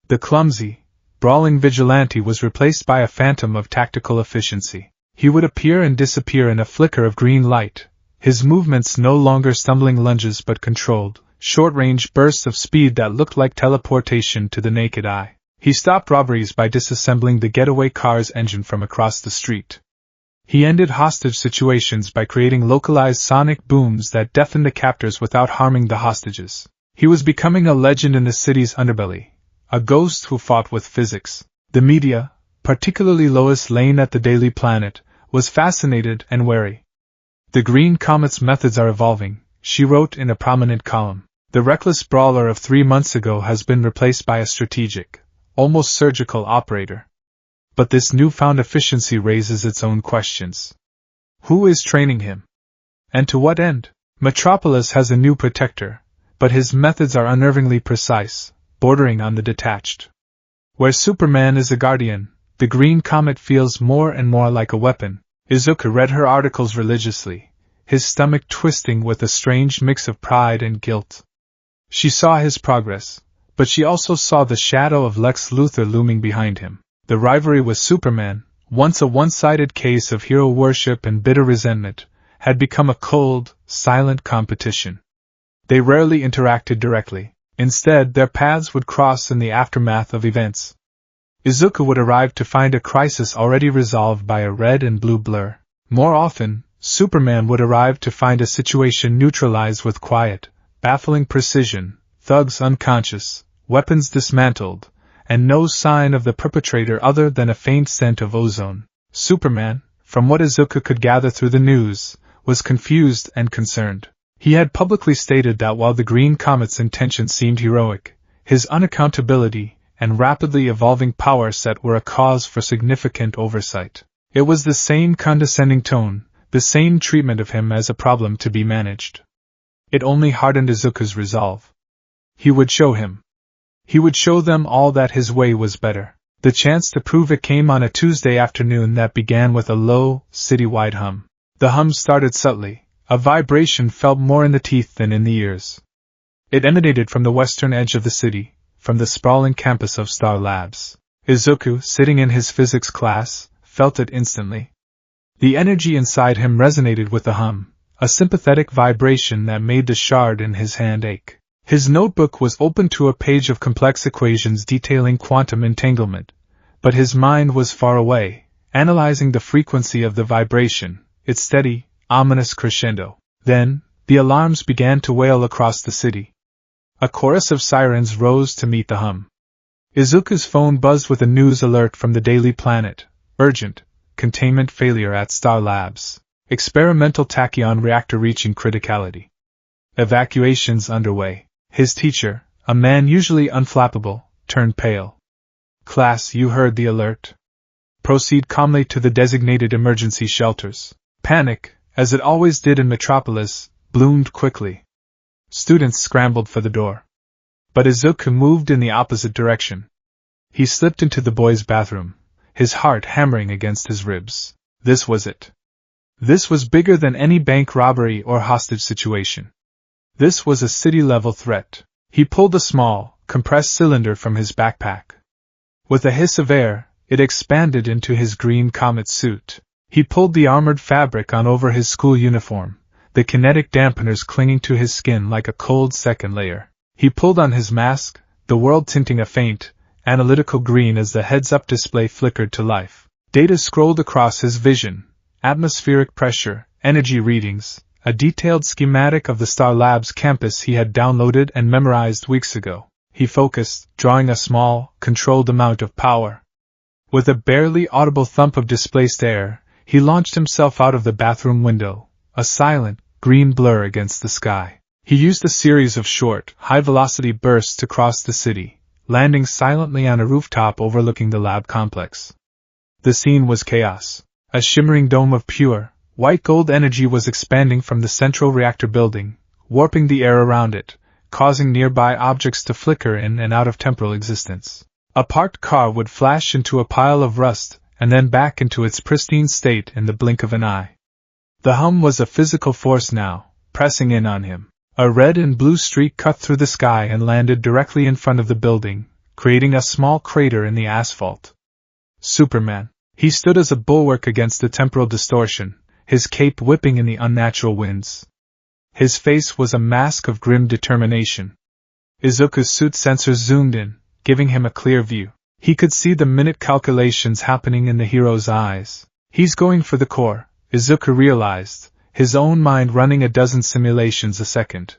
The clumsy, brawling vigilante was replaced by a phantom of tactical efficiency. He would appear and disappear in a flicker of green light, his movements no longer stumbling lunges but controlled, short-range bursts of speed that looked like teleportation to the naked eye. He stopped robberies by disassembling the getaway car's engine from across the street. He ended hostage situations by creating localized sonic booms that deafened the captors without harming the hostages. He was becoming a legend in the city's underbelly, a ghost who fought with physics. The media, particularly Lois Lane at the Daily Planet, was fascinated and wary. The Green Comet's methods are evolving, she wrote in a prominent column. The reckless brawler of 3 months ago has been replaced by a strategic, almost surgical operator. But this newfound efficiency raises its own questions. Who is training him? And to what end? Metropolis has a new protector, but his methods are unnervingly precise, bordering on the detached. Where Superman is a guardian, the Green Comet feels more and more like a weapon. Izuku read her articles religiously, his stomach twisting with a strange mix of pride and guilt. She saw his progress, but she also saw the shadow of Lex Luthor looming behind him. The rivalry with Superman, once a one-sided case of hero worship and bitter resentment, had become a cold, silent competition. They rarely interacted directly. Instead, their paths would cross in the aftermath of events. Izuku would arrive to find a crisis already resolved by a red and blue blur. More often, Superman would arrive to find a situation neutralized with quiet, baffling precision, thugs unconscious, weapons dismantled, and no sign of the perpetrator other than a faint scent of ozone. Superman, from what Izuku could gather through the news, was confused and concerned. He had publicly stated that while the Green Comet's intentions seemed heroic, his unaccountability and rapidly evolving power set were a cause for significant oversight. It was the same condescending tone, the same treatment of him as a problem to be managed. It only hardened Izuku's resolve. He would show him. He would show them all that his way was better. The chance to prove it came on a Tuesday afternoon that began with a low, citywide hum. The hum started subtly, a vibration felt more in the teeth than in the ears. It emanated from the western edge of the city, from the sprawling campus of Star Labs. Izuku, sitting in his physics class, felt it instantly. The energy inside him resonated with the hum, a sympathetic vibration that made the shard in his hand ache. His notebook was open to a page of complex equations detailing quantum entanglement, but his mind was far away, analyzing the frequency of the vibration, its steady, ominous crescendo. Then, the alarms began to wail across the city. A chorus of sirens rose to meet the hum. Izuku's phone buzzed with a news alert from the Daily Planet. Urgent. Containment failure at Star Labs. Experimental tachyon reactor reaching criticality. Evacuations underway. His teacher, a man usually unflappable, turned pale. Class, you heard the alert. Proceed calmly to the designated emergency shelters. Panic, as it always did in Metropolis, bloomed quickly. Students scrambled for the door. But Izuku moved in the opposite direction. He slipped into the boys' bathroom, his heart hammering against his ribs. This was it. This was bigger than any bank robbery or hostage situation. This was a city-level threat. He pulled a small, compressed cylinder from his backpack. With a hiss of air, it expanded into his green comet suit. He pulled the armored fabric on over his school uniform, the kinetic dampeners clinging to his skin like a cold second layer. He pulled on his mask, the world tinting a faint, analytical green as the heads-up display flickered to life. Data scrolled across his vision: atmospheric pressure, energy readings, a detailed schematic of the Star Labs campus he had downloaded and memorized weeks ago. He focused, drawing a small, controlled amount of power. With a barely audible thump of displaced air, he launched himself out of the bathroom window, a silent, green blur against the sky. He used a series of short, high-velocity bursts to cross the city, landing silently on a rooftop overlooking the lab complex. The scene was chaos. A shimmering dome of pure, white gold energy was expanding from the central reactor building, warping the air around it, causing nearby objects to flicker in and out of temporal existence. A parked car would flash into a pile of rust, and then back into its pristine state in the blink of an eye. The hum was a physical force now, pressing in on him. A red and blue streak cut through the sky and landed directly in front of the building, creating a small crater in the asphalt. Superman. He stood as a bulwark against the temporal distortion, his cape whipping in the unnatural winds. His face was a mask of grim determination. Izuku's suit sensors zoomed in, giving him a clear view. He could see the minute calculations happening in the hero's eyes. He's going for the core, Izuku realized, his own mind running a dozen simulations a second.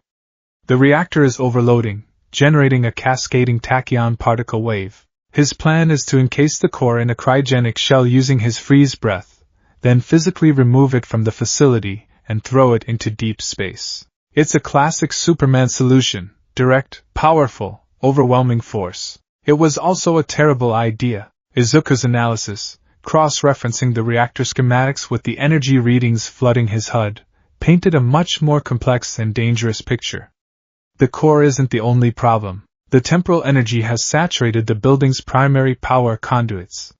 The reactor is overloading, generating a cascading tachyon particle wave. His plan is to encase the core in a cryogenic shell using his freeze breath, then physically remove it from the facility and throw it into deep space. It's a classic Superman solution: direct, powerful, overwhelming force. It was also a terrible idea. Izuku's analysis, cross-referencing the reactor schematics with the energy readings flooding his HUD, painted a much more complex and dangerous picture. The core isn't the only problem. The temporal energy has saturated the building's primary power conduits.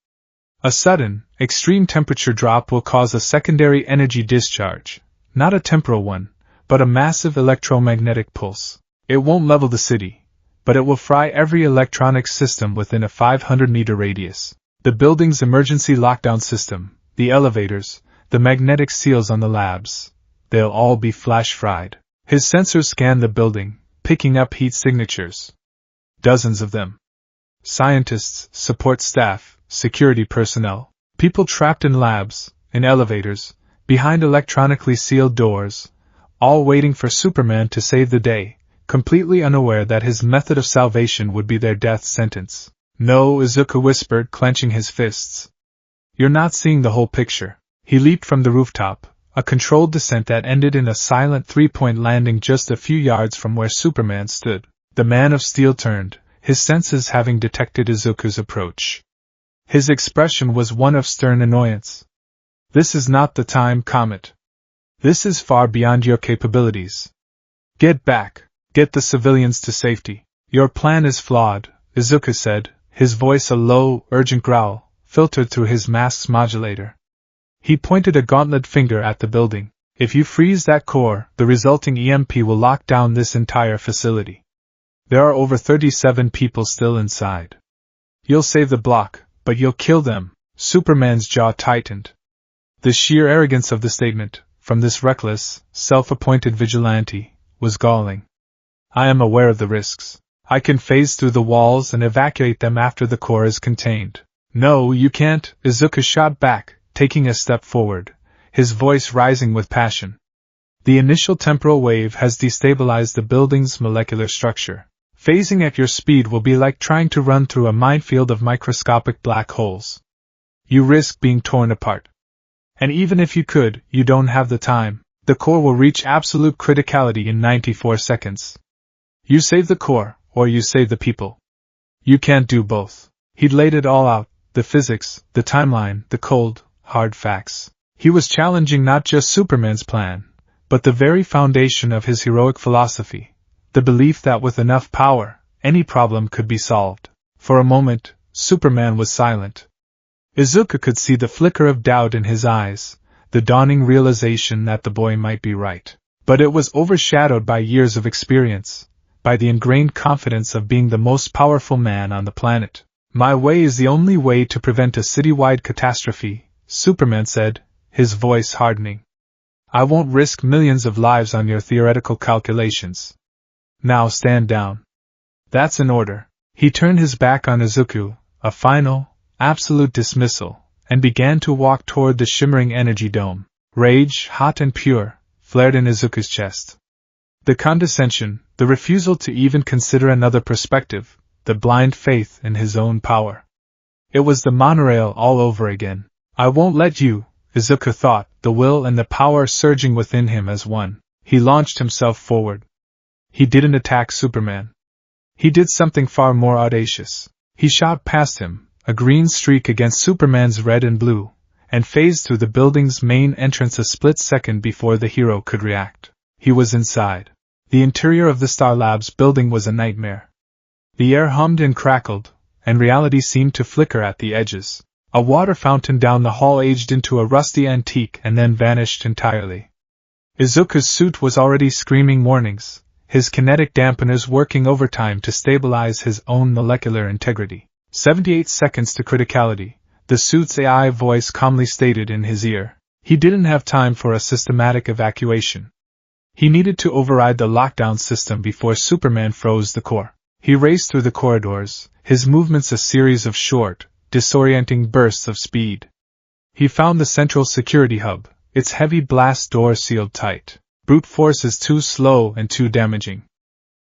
A sudden, extreme temperature drop will cause a secondary energy discharge, not a temporal one, but a massive electromagnetic pulse. It won't level the city, but it will fry every electronic system within a 500-meter radius. The building's emergency lockdown system, the elevators, the magnetic seals on the labs, they'll all be flash-fried. His sensors scanned the building, picking up heat signatures. Dozens of them. Scientists, support staff, security personnel, people trapped in labs, in elevators, behind electronically sealed doors, all waiting for Superman to save the day, completely unaware that his method of salvation would be their death sentence. No, Izuku whispered, clenching his fists. You're not seeing the whole picture. He leaped from the rooftop, a controlled descent that ended in a silent three-point landing just a few yards from where Superman stood. The Man of Steel turned, his senses having detected Izuku's approach. His expression was one of stern annoyance. This is not the time, Comet. This is far beyond your capabilities. Get back, get the civilians to safety. Your plan is flawed, Izuku said, his voice a low, urgent growl, filtered through his mask's modulator. He pointed a gauntlet finger at the building. If you freeze that core, the resulting EMP will lock down this entire facility. There are over 37 people still inside. You'll save the block, but you'll kill them. Superman's jaw tightened. The sheer arrogance of the statement, from this reckless, self-appointed vigilante, was galling. I am aware of the risks. I can phase through the walls and evacuate them after the core is contained. No, you can't, Izuku shot back, taking a step forward, his voice rising with passion. The initial temporal wave has destabilized the building's molecular structure. Phasing at your speed will be like trying to run through a minefield of microscopic black holes. You risk being torn apart. And even if you could, you don't have the time. The core will reach absolute criticality in 94 seconds. You save the core, or you save the people. You can't do both. He'd laid it all out, the physics, the timeline, the cold, hard facts. He was challenging not just Superman's plan, but the very foundation of his heroic philosophy, the belief that with enough power, any problem could be solved. For a moment, Superman was silent. Izuku could see the flicker of doubt in his eyes, the dawning realization that the boy might be right. But it was overshadowed by years of experience, by the ingrained confidence of being the most powerful man on the planet. My way is the only way to prevent a citywide catastrophe, Superman said, his voice hardening. I won't risk millions of lives on your theoretical calculations. Now stand down. That's an order. He turned his back on Izuku, a final, absolute dismissal, and began to walk toward the shimmering energy dome. Rage, hot and pure, flared in Izuku's chest. The condescension, the refusal to even consider another perspective, the blind faith in his own power. It was the monorail all over again. I won't let you, Izuku thought, the will and the power surging within him as one. He launched himself forward. He didn't attack Superman. He did something far more audacious. He shot past him, a green streak against Superman's red and blue, and phased through the building's main entrance a split second before the hero could react. He was inside. The interior of the Star Labs building was a nightmare. The air hummed and crackled, and reality seemed to flicker at the edges. A water fountain down the hall aged into a rusty antique and then vanished entirely. Izuku's suit was already screaming warnings, his kinetic dampeners working overtime to stabilize his own molecular integrity. 78 seconds to criticality, the suit's AI voice calmly stated in his ear. He didn't have time for a systematic evacuation. He needed to override the lockdown system before Superman froze the core. He raced through the corridors, his movements a series of short, disorienting bursts of speed. He found the central security hub, its heavy blast door sealed tight. Brute force is too slow and too damaging.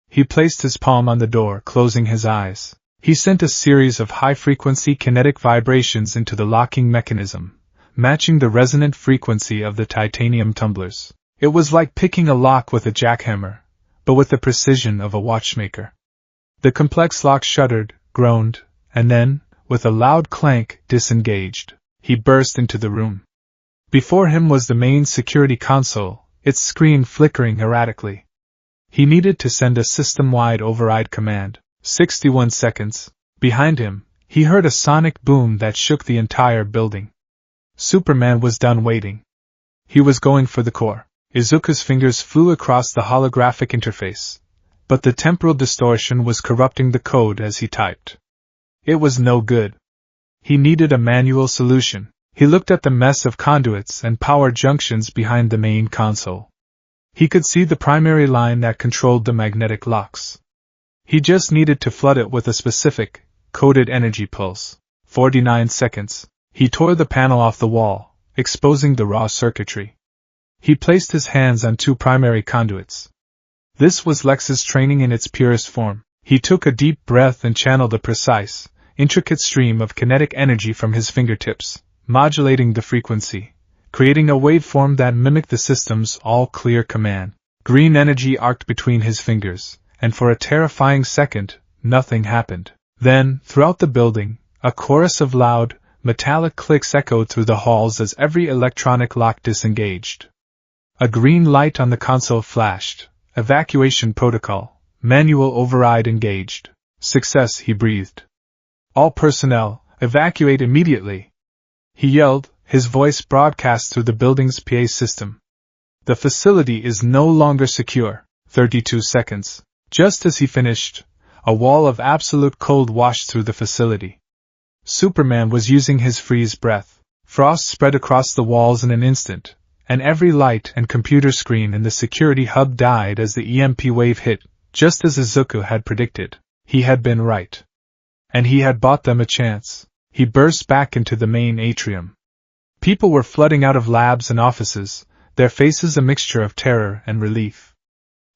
He placed his palm on the door, closing his eyes. He sent a series of high-frequency kinetic vibrations into the locking mechanism, matching the resonant frequency of the titanium tumblers. It was like picking a lock with a jackhammer, but with the precision of a watchmaker. The complex lock shuddered, groaned, and then, with a loud clank, disengaged. He burst into the room. Before him was the main security console, its screen flickering erratically. He needed to send a system-wide override command. 61 seconds. Behind him, he heard a sonic boom that shook the entire building. Superman was done waiting. He was going for the core. Izuku's fingers flew across the holographic interface, but the temporal distortion was corrupting the code as he typed. It was no good. He needed a manual solution. He looked at the mess of conduits and power junctions behind the main console. He could see the primary line that controlled the magnetic locks. He just needed to flood it with a specific, coded energy pulse. 49 seconds. He tore the panel off the wall, exposing the raw circuitry. He placed his hands on two primary conduits. This was Lex's training in its purest form. He took a deep breath and channeled a precise, intricate stream of kinetic energy from his fingertips, modulating the frequency, creating a waveform that mimicked the system's all-clear command. Green energy arced between his fingers, and for a terrifying second, nothing happened. Then, throughout the building, a chorus of loud, metallic clicks echoed through the halls as every electronic lock disengaged. A green light on the console flashed. Evacuation protocol. Manual override engaged. Success, he breathed. All personnel, evacuate immediately. He yelled, his voice broadcast through the building's PA system. The facility is no longer secure. 32 seconds. Just as he finished, a wall of absolute cold washed through the facility. Superman was using his freeze breath. Frost spread across the walls in an instant, and every light and computer screen in the security hub died as the EMP wave hit, just as Izuku had predicted. He had been right. And he had bought them a chance. He burst back into the main atrium. People were flooding out of labs and offices, their faces a mixture of terror and relief.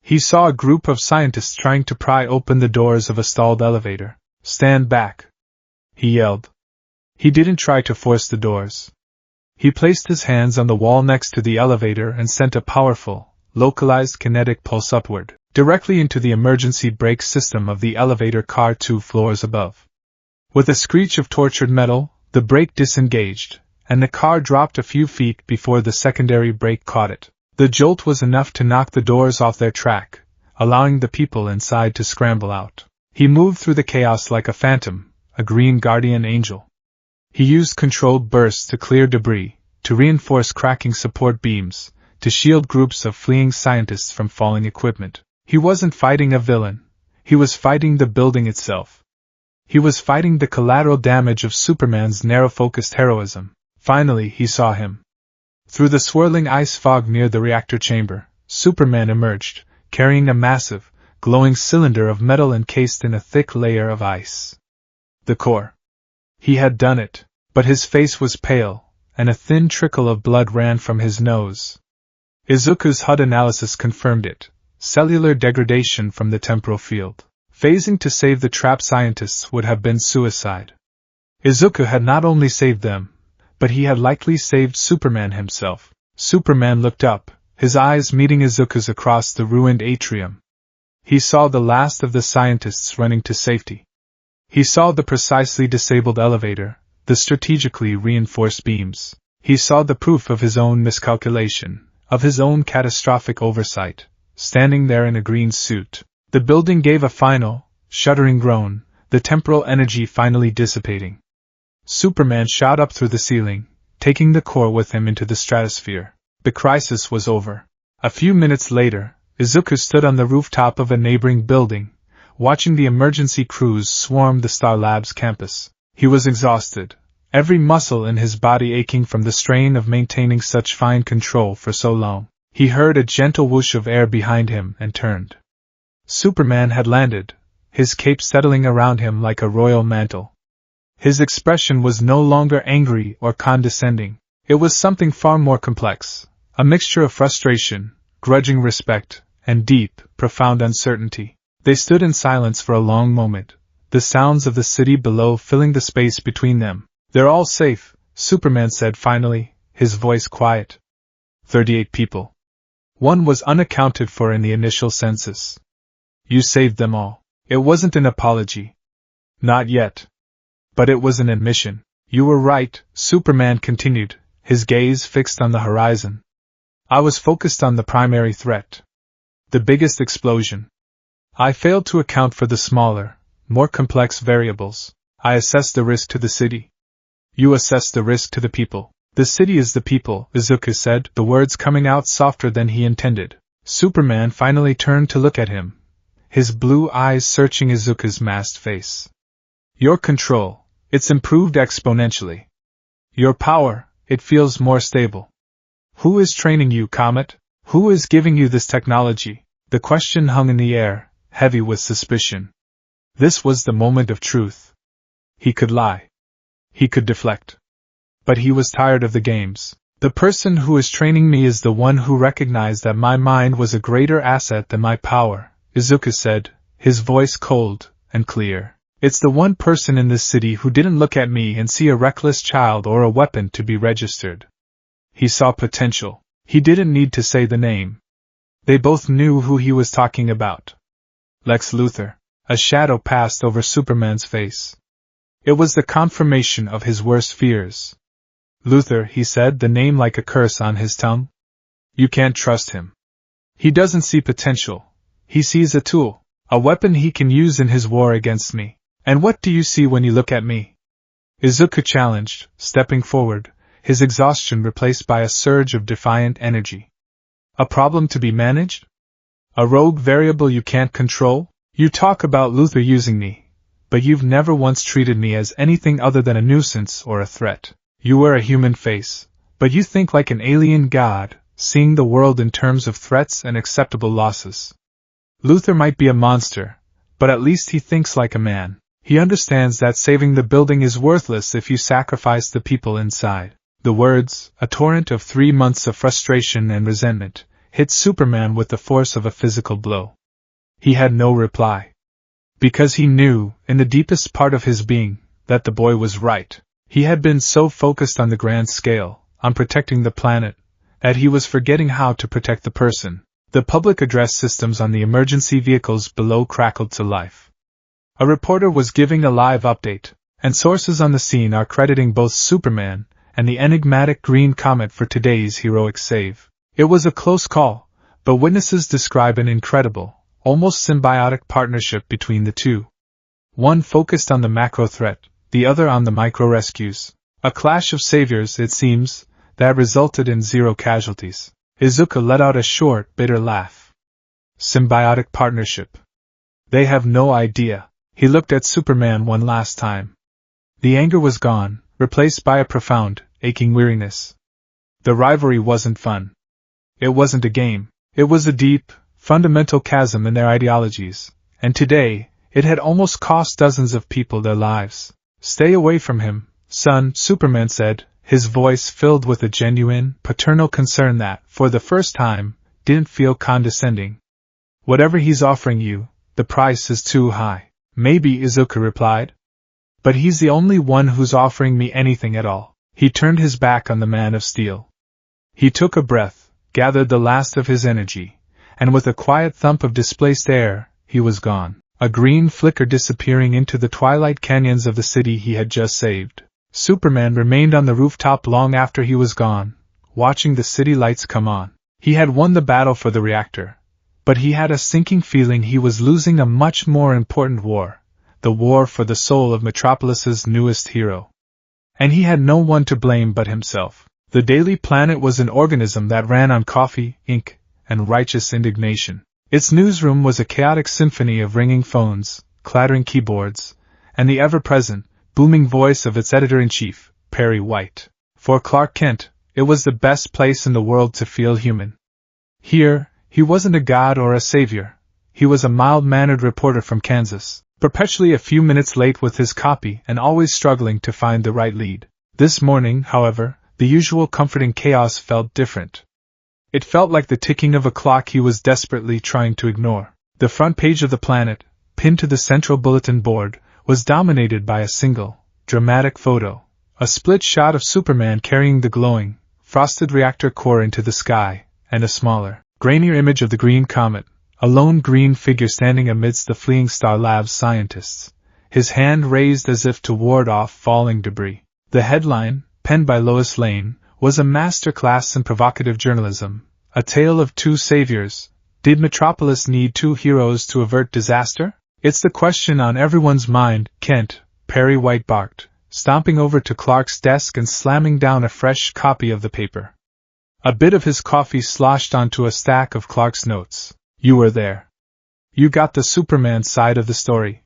He saw a group of scientists trying to pry open the doors of a stalled elevator. "Stand back!" he yelled. He didn't try to force the doors. He placed his hands on the wall next to the elevator and sent a powerful, localized kinetic pulse upward, directly into the emergency brake system of the elevator car 2 floors above. With a screech of tortured metal, the brake disengaged, and the car dropped a few feet before the secondary brake caught it. The jolt was enough to knock the doors off their track, allowing the people inside to scramble out. He moved through the chaos like a phantom, a green guardian angel. He used controlled bursts to clear debris, to reinforce cracking support beams, to shield groups of fleeing scientists from falling equipment. He wasn't fighting a villain. He was fighting the building itself. He was fighting the collateral damage of Superman's narrow-focused heroism. Finally, he saw him. Through the swirling ice fog near the reactor chamber, Superman emerged, carrying a massive, glowing cylinder of metal encased in a thick layer of ice. The core. He had done it, but his face was pale, and a thin trickle of blood ran from his nose. Izuku's HUD analysis confirmed it: cellular degradation from the temporal field. Phasing to save the trapped scientists would have been suicide. Izuku had not only saved them, but he had likely saved Superman himself. Superman looked up, his eyes meeting Izuku's across the ruined atrium. He saw the last of the scientists running to safety. He saw the precisely disabled elevator, the strategically reinforced beams. He saw the proof of his own miscalculation, of his own catastrophic oversight, standing there in a green suit. The building gave a final, shuddering groan, the temporal energy finally dissipating. Superman shot up through the ceiling, taking the core with him into the stratosphere. The crisis was over. A few minutes later, Izuku stood on the rooftop of a neighboring building, watching the emergency crews swarm the Star Labs campus. He was exhausted, every muscle in his body aching from the strain of maintaining such fine control for so long. He heard a gentle whoosh of air behind him and turned. Superman had landed, his cape settling around him like a royal mantle. His expression was no longer angry or condescending. It was something far more complex, a mixture of frustration, grudging respect, and deep, profound uncertainty. They stood in silence for a long moment, the sounds of the city below filling the space between them. "They're all safe," Superman said finally, his voice quiet. 38 people. One was unaccounted for in the initial census. "You saved them all." It wasn't an apology. Not yet. But it was an admission. "You were right," Superman continued, his gaze fixed on the horizon. "I was focused on the primary threat. The biggest explosion. I failed to account for the smaller, more complex variables. I assessed the risk to the city. You assessed the risk to the people." "The city is the people," Izuku said, the words coming out softer than he intended. Superman finally turned to look at him, his blue eyes searching Izuku's masked face. "Your control, it's improved exponentially. Your power, it feels more stable. Who is training you, Comet? Who is giving you this technology?" The question hung in the air, heavy with suspicion. This was the moment of truth. He could lie. He could deflect. But he was tired of the games. "The person who is training me is the one who recognized that my mind was a greater asset than my power," Izuku said, his voice cold and clear. "It's the one person in this city who didn't look at me and see a reckless child or a weapon to be registered. He saw potential. He didn't need to say the name. They both knew who he was talking about. Lex Luthor." A shadow passed over Superman's face. It was the confirmation of his worst fears. "Luthor," he said, the name like a curse on his tongue. "You can't trust him. He doesn't see potential. He sees a tool, a weapon he can use in his war against me. And what do you see when you look at me?" Izuku challenged, stepping forward, his exhaustion replaced by a surge of defiant energy. "A problem to be managed? A rogue variable you can't control? You talk about Luthor using me, but you've never once treated me as anything other than a nuisance or a threat. You wear a human face, but you think like an alien god, seeing the world in terms of threats and acceptable losses. Luther might be a monster, but at least he thinks like a man. He understands that saving the building is worthless if you sacrifice the people inside. The words, a torrent of 3 months of frustration and resentment, hit Superman with the force of a physical blow. He had no reply. Because he knew, in the deepest part of his being, that the boy was right. He had been so focused on the grand scale, on protecting the planet, that he was forgetting how to protect the person. The public address systems on the emergency vehicles below crackled to life. A reporter was giving a live update, and sources on the scene are crediting both Superman and the enigmatic green comet for today's heroic save. It was a close call, but witnesses describe an incredible, almost symbiotic partnership between the two. One focused on the macro threat, the other on the micro rescues. A clash of saviors, it seems, that resulted in 0 casualties. Izuku let out a short, bitter laugh. Symbiotic partnership. They have no idea. He looked at Superman one last time. The anger was gone, replaced by a profound, aching weariness. The rivalry wasn't fun. It wasn't a game. It was a deep, fundamental chasm in their ideologies, and today, it had almost cost dozens of people their lives. Stay away from him, son, Superman said, his voice filled with a genuine, paternal concern that, for the first time, didn't feel condescending. Whatever he's offering you, the price is too high. Maybe, Izuku replied. But he's the only one who's offering me anything at all. He turned his back on the Man of Steel. He took a breath, gathered the last of his energy, and with a quiet thump of displaced air, he was gone. A green flicker disappearing into the twilight canyons of the city he had just saved. Superman remained on the rooftop long after he was gone, watching the city lights come on. He had won the battle for the reactor, but he had a sinking feeling he was losing a much more important war, the war for the soul of Metropolis's newest hero. And he had no one to blame but himself. The Daily Planet was an organism that ran on coffee, ink, and righteous indignation. Its newsroom was a chaotic symphony of ringing phones, clattering keyboards, and the ever-present, booming voice of its editor-in-chief, Perry White. For Clark Kent, it was the best place in the world to feel human. Here, he wasn't a god or a savior. He was a mild-mannered reporter from Kansas, perpetually a few minutes late with his copy and always struggling to find the right lead. This morning, however, the usual comforting chaos felt different. It felt like the ticking of a clock he was desperately trying to ignore. The front page of the Planet, pinned to the central bulletin board, was dominated by a single, dramatic photo, a split shot of Superman carrying the glowing, frosted reactor core into the sky, and a smaller, grainier image of the green comet, a lone green figure standing amidst the fleeing Star Labs scientists, his hand raised as if to ward off falling debris. The headline, penned by Lois Lane, was a masterclass in provocative journalism, a tale of 2 saviors. Did Metropolis need 2 heroes to avert disaster? It's the question on everyone's mind, Kent, Perry White barked, stomping over to Clark's desk and slamming down a fresh copy of the paper. A bit of his coffee sloshed onto a stack of Clark's notes. You were there. You got the Superman side of the story.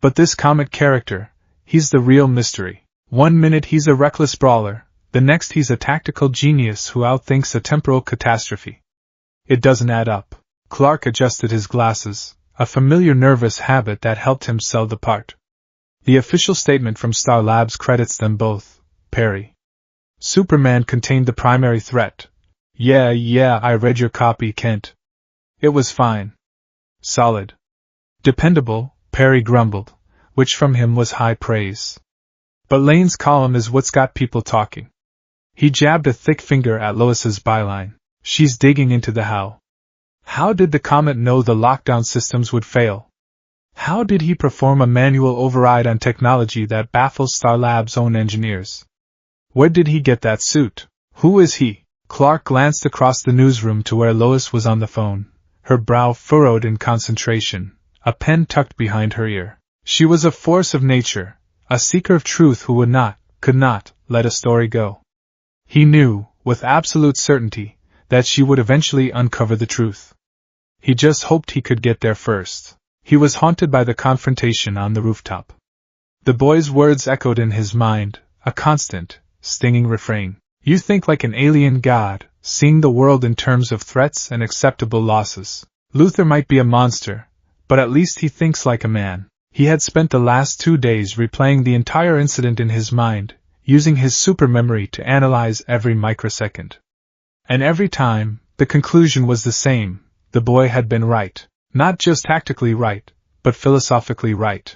But this comet character, he's the real mystery. One minute he's a reckless brawler, the next he's a tactical genius who outthinks a temporal catastrophe. It doesn't add up. Clark adjusted his glasses, a familiar nervous habit that helped him sell the part. The official statement from Star Labs credits them both, Perry. Superman contained the primary threat. Yeah, I read your copy, Kent. It was fine. Solid. Dependable, Perry grumbled, which from him was high praise. But Lane's column is what's got people talking. He jabbed a thick finger at Lois's byline. She's digging into the how. How did the comet know the lockdown systems would fail? How did he perform a manual override on technology that baffles Star Labs' own engineers? Where did he get that suit? Who is he? Clark glanced across the newsroom to where Lois was on the phone, her brow furrowed in concentration, a pen tucked behind her ear. She was a force of nature, a seeker of truth who would not, could not, let a story go. He knew, with absolute certainty, that she would eventually uncover the truth. He just hoped he could get there first. He was haunted by the confrontation on the rooftop. The boy's words echoed in his mind, a constant, stinging refrain. You think like an alien god, seeing the world in terms of threats and acceptable losses. Luther might be a monster, but at least he thinks like a man. He had spent the last 2 days replaying the entire incident in his mind, using his super memory to analyze every microsecond. And every time, the conclusion was the same: the boy had been right. Not just tactically right, but philosophically right.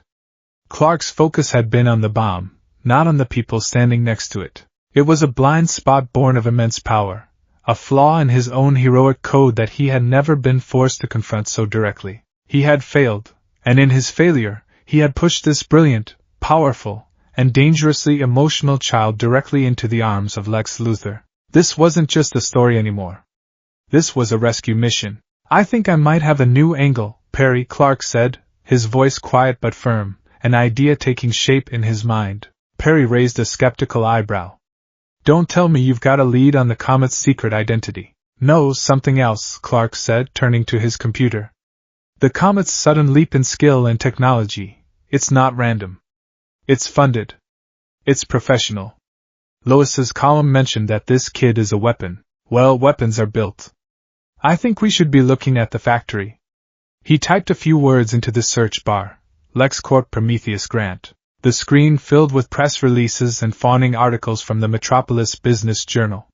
Clark's focus had been on the bomb, not on the people standing next to it. It was a blind spot born of immense power, a flaw in his own heroic code that he had never been forced to confront so directly. He had failed, and in his failure, he had pushed this brilliant, powerful, and dangerously emotional child directly into the arms of Lex Luthor. This wasn't just a story anymore. This was a rescue mission. I think I might have a new angle, Perry, Clark said, his voice quiet but firm, an idea taking shape in his mind. Perry raised a skeptical eyebrow. Don't tell me you've got a lead on the comet's secret identity. No, something else, Clark said, turning to his computer. The comet's sudden leap in skill and technology, it's not random. It's funded. It's professional. Lois's column mentioned that this kid is a weapon. Well, weapons are built. I think we should be looking at the factory. He typed a few words into the search bar. LexCorp Prometheus Grant. The screen filled with press releases and fawning articles from the Metropolis Business Journal.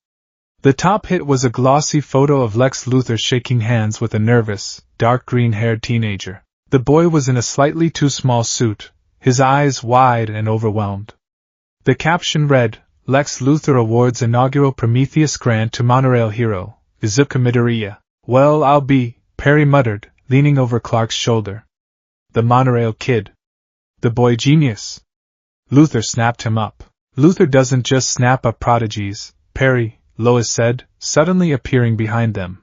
The top hit was a glossy photo of Lex Luthor shaking hands with a nervous, dark green-haired teenager. The boy was in a slightly too small suit, his eyes wide and overwhelmed. The caption read, Lex Luthor awards inaugural Prometheus grant to monorail hero, Izuka Midoriya. Well, I'll be, Perry muttered, leaning over Clark's shoulder. The monorail kid. The boy genius. Luthor snapped him up. Luthor doesn't just snap up prodigies, Perry, Lois said, suddenly appearing behind them.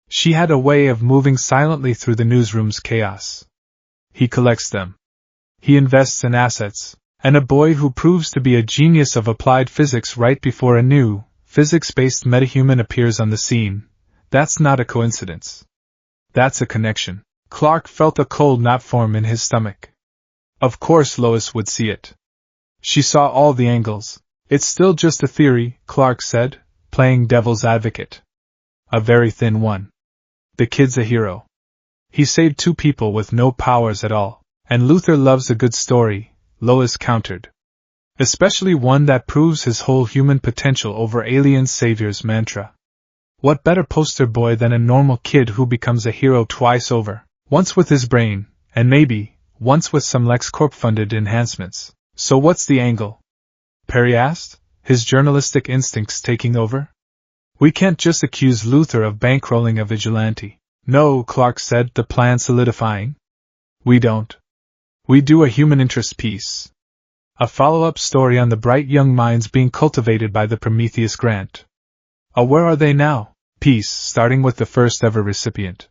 She had a way of moving silently through the newsroom's chaos. He collects them. He invests in assets, and a boy who proves to be a genius of applied physics right before a new, physics-based metahuman appears on the scene. That's not a coincidence. That's a connection. Clark felt a cold knot form in his stomach. Of course Lois would see it. She saw all the angles. It's still just a theory, Clark said, playing devil's advocate. A very thin one. The kid's a hero. He saved 2 people with no powers at all. And Luthor loves a good story, Lois countered. Especially one that proves his whole human potential over alien savior's mantra. What better poster boy than a normal kid who becomes a hero twice over, once with his brain, and maybe, once with some LexCorp-funded enhancements. So what's the angle? Perry asked, his journalistic instincts taking over. We can't just accuse Luthor of bankrolling a vigilante. No, Clark said, the plan solidifying. We don't. We do a human interest piece. A follow-up story on the bright young minds being cultivated by the Prometheus grant. Where are they now? Piece, starting with the first ever recipient.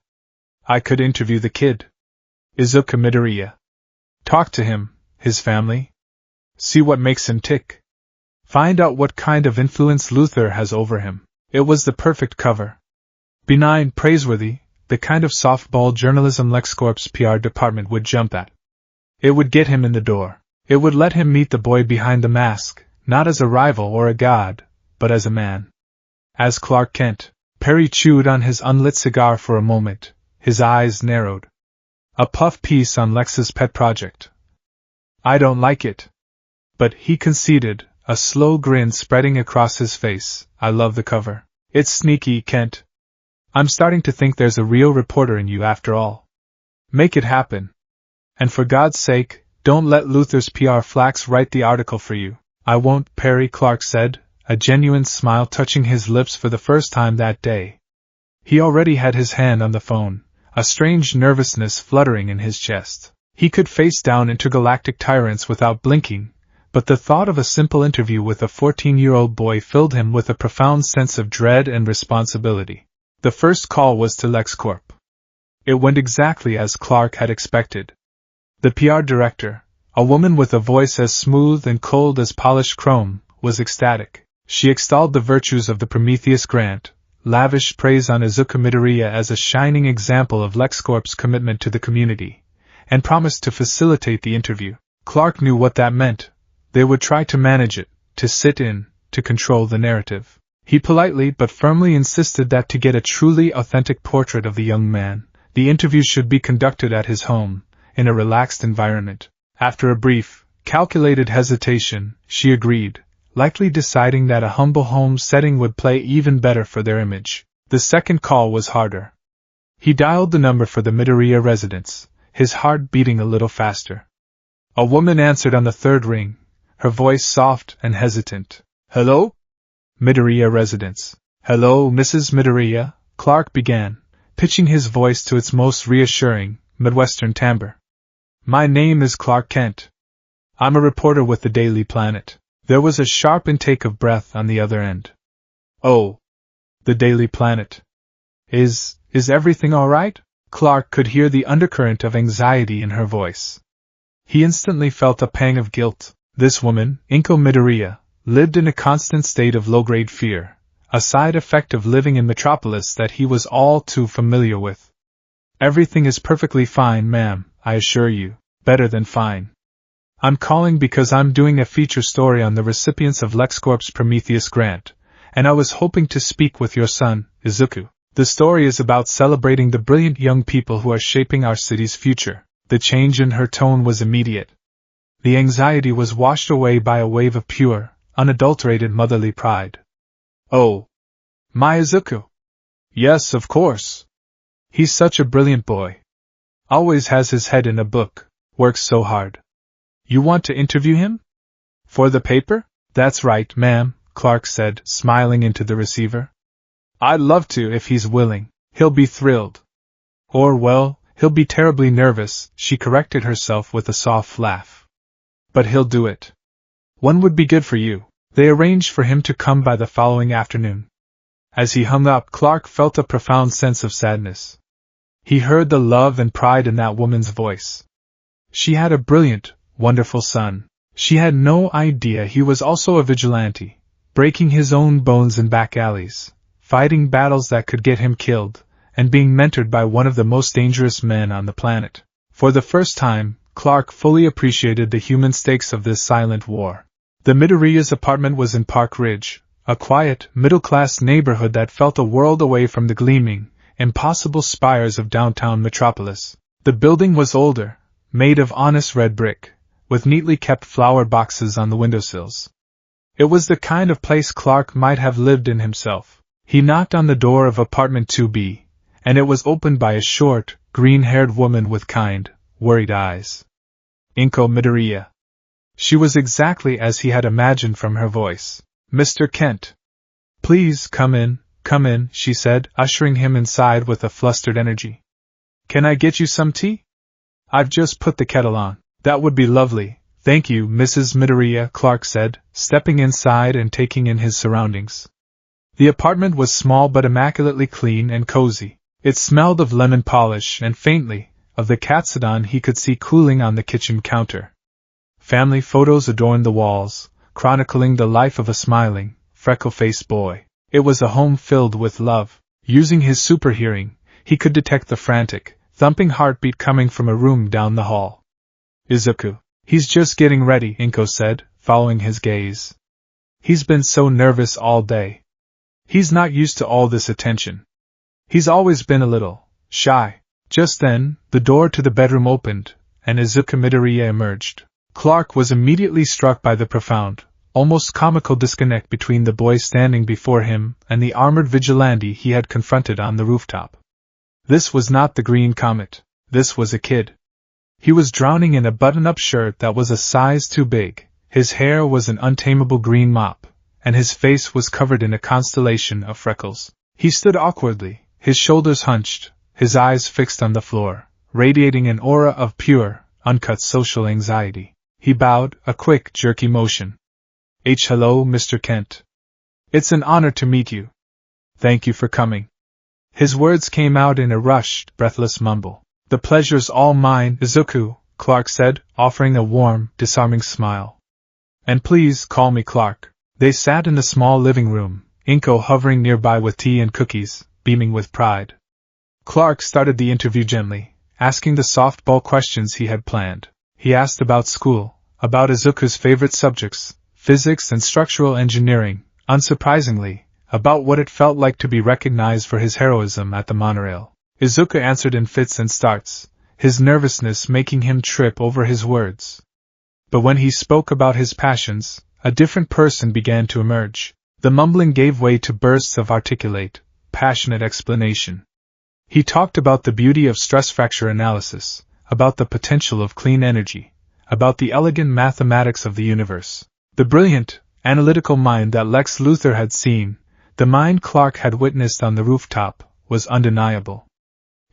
I could interview the kid. Izuka Midoriya. Talk to him, his family. See what makes him tick. Find out what kind of influence Luthor has over him. It was the perfect cover. Benign, praiseworthy, the kind of softball journalism LexCorp's PR department would jump at. It would get him in the door. It would let him meet the boy behind the mask, not as a rival or a god, but as a man. As Clark Kent. Perry chewed on his unlit cigar for a moment, his eyes narrowed. A puff piece on Lex's pet project. I don't like it. But he conceded, a slow grin spreading across his face. I love the cover. It's sneaky, Kent. I'm starting to think there's a real reporter in you after all. Make it happen. And for God's sake, don't let Luthor's PR flacks write the article for you. I won't, Perry, Clark said, a genuine smile touching his lips for the first time that day. He already had his hand on the phone, a strange nervousness fluttering in his chest. He could face down intergalactic tyrants without blinking, but the thought of a simple interview with a 14-year-old boy filled him with a profound sense of dread and responsibility. The first call was to LexCorp. It went exactly as Clark had expected. The PR director, a woman with a voice as smooth and cold as polished chrome, was ecstatic. She extolled the virtues of the Prometheus grant, lavished praise on Izuka Midoriya as a shining example of LexCorp's commitment to the community, and promised to facilitate the interview. Clark knew what that meant. They would try to manage it, to sit in, to control the narrative. He politely but firmly insisted that to get a truly authentic portrait of the young man, the interview should be conducted at his home, in a relaxed environment. After a brief, calculated hesitation, she agreed, likely deciding that a humble home setting would play even better for their image. The second call was harder. He dialed the number for the Midoriya residence, his heart beating a little faster. A woman answered on the third ring, her voice soft and hesitant. "Hello? Midoriya residence." "Hello, Mrs. Midoriya," Clark began, pitching his voice to its most reassuring, Midwestern timbre. "My name is Clark Kent. I'm a reporter with the Daily Planet." There was a sharp intake of breath on the other end. "Oh, the Daily Planet. Is everything all right?" Clark could hear the undercurrent of anxiety in her voice. He instantly felt a pang of guilt. This woman, Inko Midoriya, lived in a constant state of low-grade fear, a side effect of living in Metropolis that he was all too familiar with. "Everything is perfectly fine, ma'am, I assure you. Better than fine. I'm calling because I'm doing a feature story on the recipients of LexCorp's Prometheus grant, and I was hoping to speak with your son, Izuku. The story is about celebrating the brilliant young people who are shaping our city's future." The change in her tone was immediate. The anxiety was washed away by a wave of pure, unadulterated motherly pride. "Oh, my Izuku? Yes, of course. He's such a brilliant boy. Always has his head in a book, works so hard. You want to interview him? For the paper?" "That's right, ma'am," Clark said, smiling into the receiver. "I'd love to if he's willing. He'll be thrilled. Or, well, he'll be terribly nervous," she corrected herself with a soft laugh. "But he'll do it. When would be good for you?" They arranged for him to come by the following afternoon. As he hung up, Clark felt a profound sense of sadness. He heard the love and pride in that woman's voice. She had a brilliant, wonderful son. She had no idea he was also a vigilante, breaking his own bones in back alleys, fighting battles that could get him killed, and being mentored by one of the most dangerous men on the planet. For the first time, Clark fully appreciated the human stakes of this silent war. The Midoriya's apartment was in Park Ridge, a quiet, middle-class neighborhood that felt a world away from the gleaming, impossible spires of downtown Metropolis. The building was older, made of honest red brick, with neatly kept flower boxes on the windowsills. It was the kind of place Clark might have lived in himself. He knocked on the door of apartment 2B, and it was opened by a short, green-haired woman with kind, worried eyes. Inko Midoriya. She was exactly as he had imagined from her voice. "Mr. Kent. Please come in," she said, ushering him inside with a flustered energy. "Can I get you some tea? I've just put the kettle on." "That would be lovely, thank you, Mrs. Midoriya," Clark said, stepping inside and taking in his surroundings. The apartment was small but immaculately clean and cozy. It smelled of lemon polish and faintly, of the katsudan he could see cooling on the kitchen counter. Family photos adorned the walls, chronicling the life of a smiling, freckle-faced boy. It was a home filled with love. Using his super hearing, he could detect the frantic, thumping heartbeat coming from a room down the hall. "Izuku. He's just getting ready," Inko said, following his gaze. "He's been so nervous all day. He's not used to all this attention. He's always been a little shy." Just then, the door to the bedroom opened, and Izuku Midoriya emerged. Clark was immediately struck by the profound, almost comical disconnect between the boy standing before him and the armored vigilante he had confronted on the rooftop. This was not the Green Comet. This was a kid. He was drowning in a button-up shirt that was a size too big, his hair was an untamable green mop, and his face was covered in a constellation of freckles. He stood awkwardly, his shoulders hunched, his eyes fixed on the floor, radiating an aura of pure, uncut social anxiety. He bowed, a quick, jerky motion. "Hello, Mr. Kent. It's an honor to meet you. Thank you for coming." His words came out in a rushed, breathless mumble. "The pleasure's all mine, Izuku," Clark said, offering a warm, disarming smile. "And please call me Clark." They sat in the small living room, Inko hovering nearby with tea and cookies, beaming with pride. Clark started the interview gently, asking the softball questions he had planned. He asked about school, about Izuku's favorite subjects, physics and structural engineering, unsurprisingly, about what it felt like to be recognized for his heroism at the monorail. Izuku answered in fits and starts, his nervousness making him trip over his words. But when he spoke about his passions, a different person began to emerge. The mumbling gave way to bursts of articulate, passionate explanation. He talked about the beauty of stress fracture analysis, about the potential of clean energy, about the elegant mathematics of the universe. The brilliant, analytical mind that Lex Luthor had seen, the mind Clark had witnessed on the rooftop, was undeniable.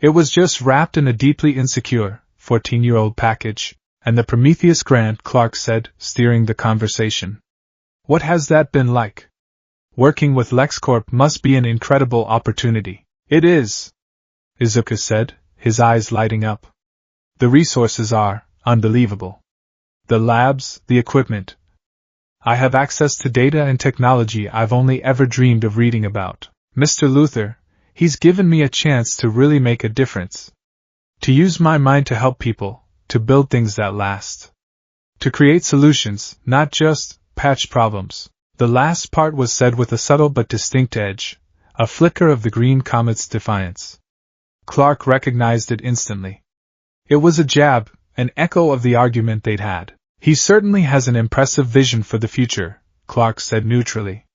It was just wrapped in a deeply insecure, 14-year-old package, and the Prometheus grant, Clark said, steering the conversation. What has that been like? Working with LexCorp must be an incredible opportunity. It is, Izuku said, his eyes lighting up. The resources are unbelievable. The labs, the equipment. I have access to data and technology I've only ever dreamed of reading about. Mr. Luthor, he's given me a chance to really make a difference. To use my mind to help people, to build things that last. To create solutions, not just patch problems. The last part was said with a subtle but distinct edge, a flicker of the green comet's defiance. Clark recognized it instantly. It was a jab, an echo of the argument they'd had. He certainly has an impressive vision for the future, Clark said neutrally.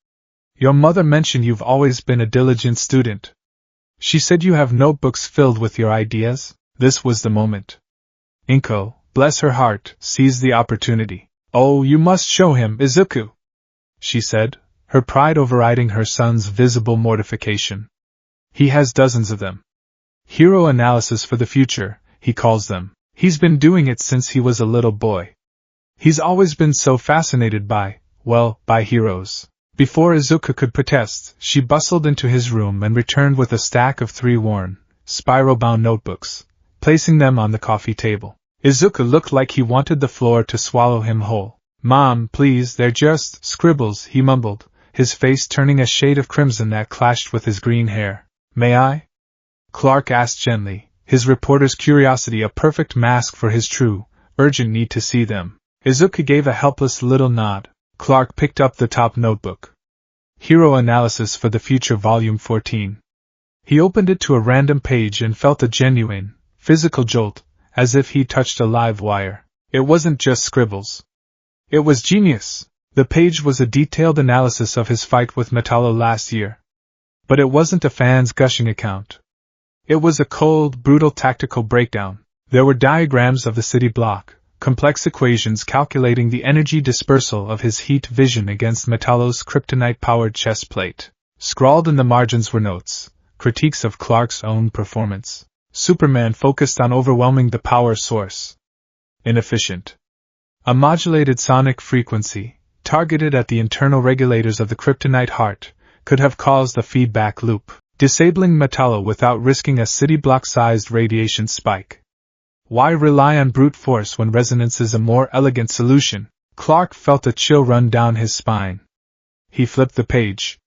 Your mother mentioned you've always been a diligent student. She said you have notebooks filled with your ideas. This was the moment. Inko, bless her heart, seized the opportunity. Oh, you must show him, Izuku, she said, her pride overriding her son's visible mortification. He has dozens of them. Hero analysis for the future, he calls them. He's been doing it since he was a little boy. He's always been so fascinated by heroes. Before Izuku could protest, she bustled into his room and returned with a stack of 3 worn, spiral-bound notebooks, placing them on the coffee table. Izuku looked like he wanted the floor to swallow him whole. Mom, please, they're just scribbles, he mumbled, his face turning a shade of crimson that clashed with his green hair. May I? Clark asked gently, his reporter's curiosity a perfect mask for his true, urgent need to see them. Izuku gave a helpless little nod. Clark picked up the top notebook. Hero Analysis for the Future Volume 14. He opened it to a random page and felt a genuine, physical jolt, as if he'd touched a live wire. It wasn't just scribbles. It was genius. The page was a detailed analysis of his fight with Metallo last year. But it wasn't a fan's gushing account. It was a cold, brutal tactical breakdown. There were diagrams of the city block, complex equations calculating the energy dispersal of his heat vision against Metallo's kryptonite-powered chest plate. Scrawled in the margins were notes, critiques of Clark's own performance. Superman focused on overwhelming the power source. Inefficient. A modulated sonic frequency, targeted at the internal regulators of the kryptonite heart, could have caused a feedback loop, disabling Metallo without risking a city block-sized radiation spike. Why rely on brute force when resonance is a more elegant solution? Clark felt a chill run down his spine. He flipped the page.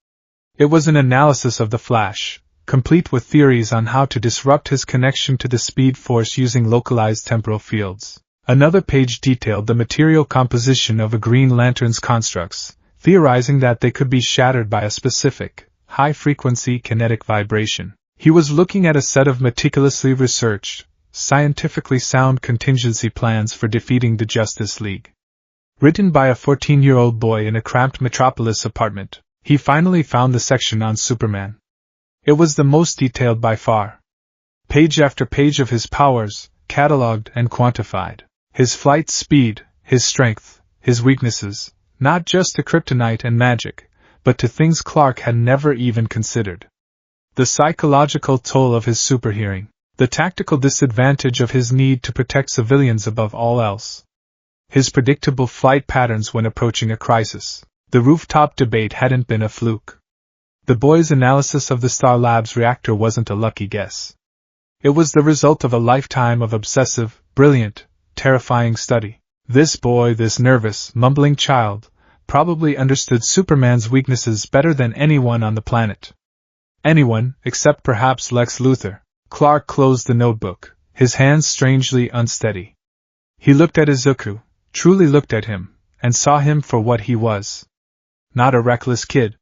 It was an analysis of the Flash, complete with theories on how to disrupt his connection to the Speed Force using localized temporal fields. Another page detailed the material composition of a Green Lantern's constructs, theorizing that they could be shattered by a specific, high-frequency kinetic vibration. He was looking at a set of meticulously researched, scientifically sound contingency plans for defeating the Justice League. Written by a 14-year-old boy in a cramped Metropolis apartment, he finally found the section on Superman. It was the most detailed by far. Page after page of his powers, catalogued and quantified. His flight speed, his strength, his weaknesses, not just to kryptonite and magic, but to things Clark had never even considered. The psychological toll of his superhearing. The tactical disadvantage of his need to protect civilians above all else. His predictable flight patterns when approaching a crisis. The rooftop debate hadn't been a fluke. The boy's analysis of the Star Labs reactor wasn't a lucky guess. It was the result of a lifetime of obsessive, brilliant, terrifying study. This boy, this nervous, mumbling child, probably understood Superman's weaknesses better than anyone on the planet. Anyone, except perhaps Lex Luthor. Clark closed the notebook, his hands strangely unsteady. He looked at Izuku, truly looked at him, and saw him for what he was. Not a reckless kid.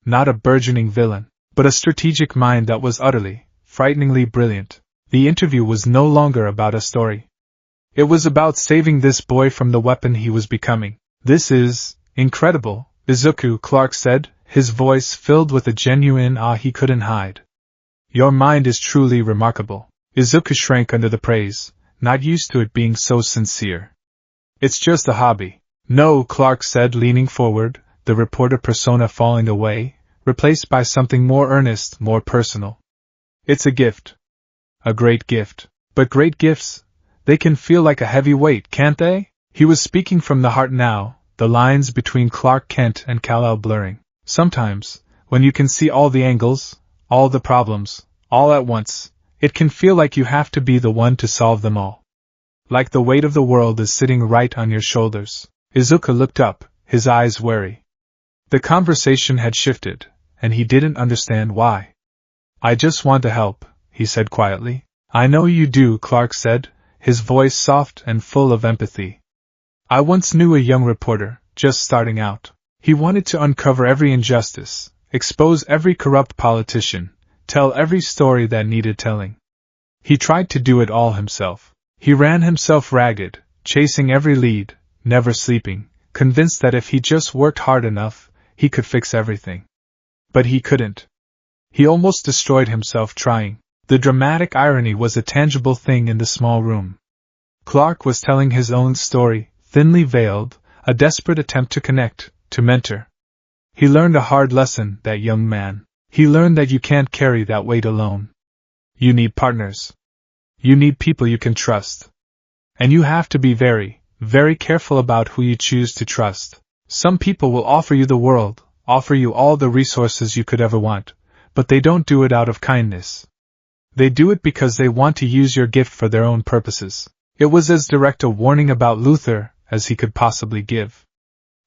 Not a burgeoning villain, but a strategic mind that was utterly, frighteningly brilliant. The interview was no longer about a story. It was about saving this boy from the weapon he was becoming. This is incredible, Izuku, Clark said, his voice filled with a genuine awe he couldn't hide. Your mind is truly remarkable. Izuku shrank under the praise, not used to it being so sincere. It's just a hobby. No, Clark said, leaning forward, the reporter persona falling away, replaced by something more earnest, more personal. It's a gift. A great gift. But great gifts, they can feel like a heavy weight, can't they? He was speaking from the heart now, the lines between Clark Kent and Kal-El blurring. Sometimes, when you can see all the angles, all the problems, all at once, it can feel like you have to be the one to solve them all. Like the weight of the world is sitting right on your shoulders. Izuku looked up, his eyes wary. The conversation had shifted, and he didn't understand why. I just want to help, he said quietly. I know you do, Clark said, his voice soft and full of empathy. I once knew a young reporter, just starting out. He wanted to uncover every injustice, expose every corrupt politician, tell every story that needed telling. He tried to do it all himself. He ran himself ragged, chasing every lead, never sleeping, convinced that if he just worked hard enough, he could fix everything. But he couldn't. He almost destroyed himself trying. The dramatic irony was a tangible thing in the small room. Clark was telling his own story, thinly veiled, a desperate attempt to connect, to mentor. He learned a hard lesson, that young man. He learned that you can't carry that weight alone. You need partners. You need people you can trust. And you have to be very, very careful about who you choose to trust. Some people will offer you the world, offer you all the resources you could ever want, but they don't do it out of kindness. They do it because they want to use your gift for their own purposes. It was as direct a warning about Luther as he could possibly give.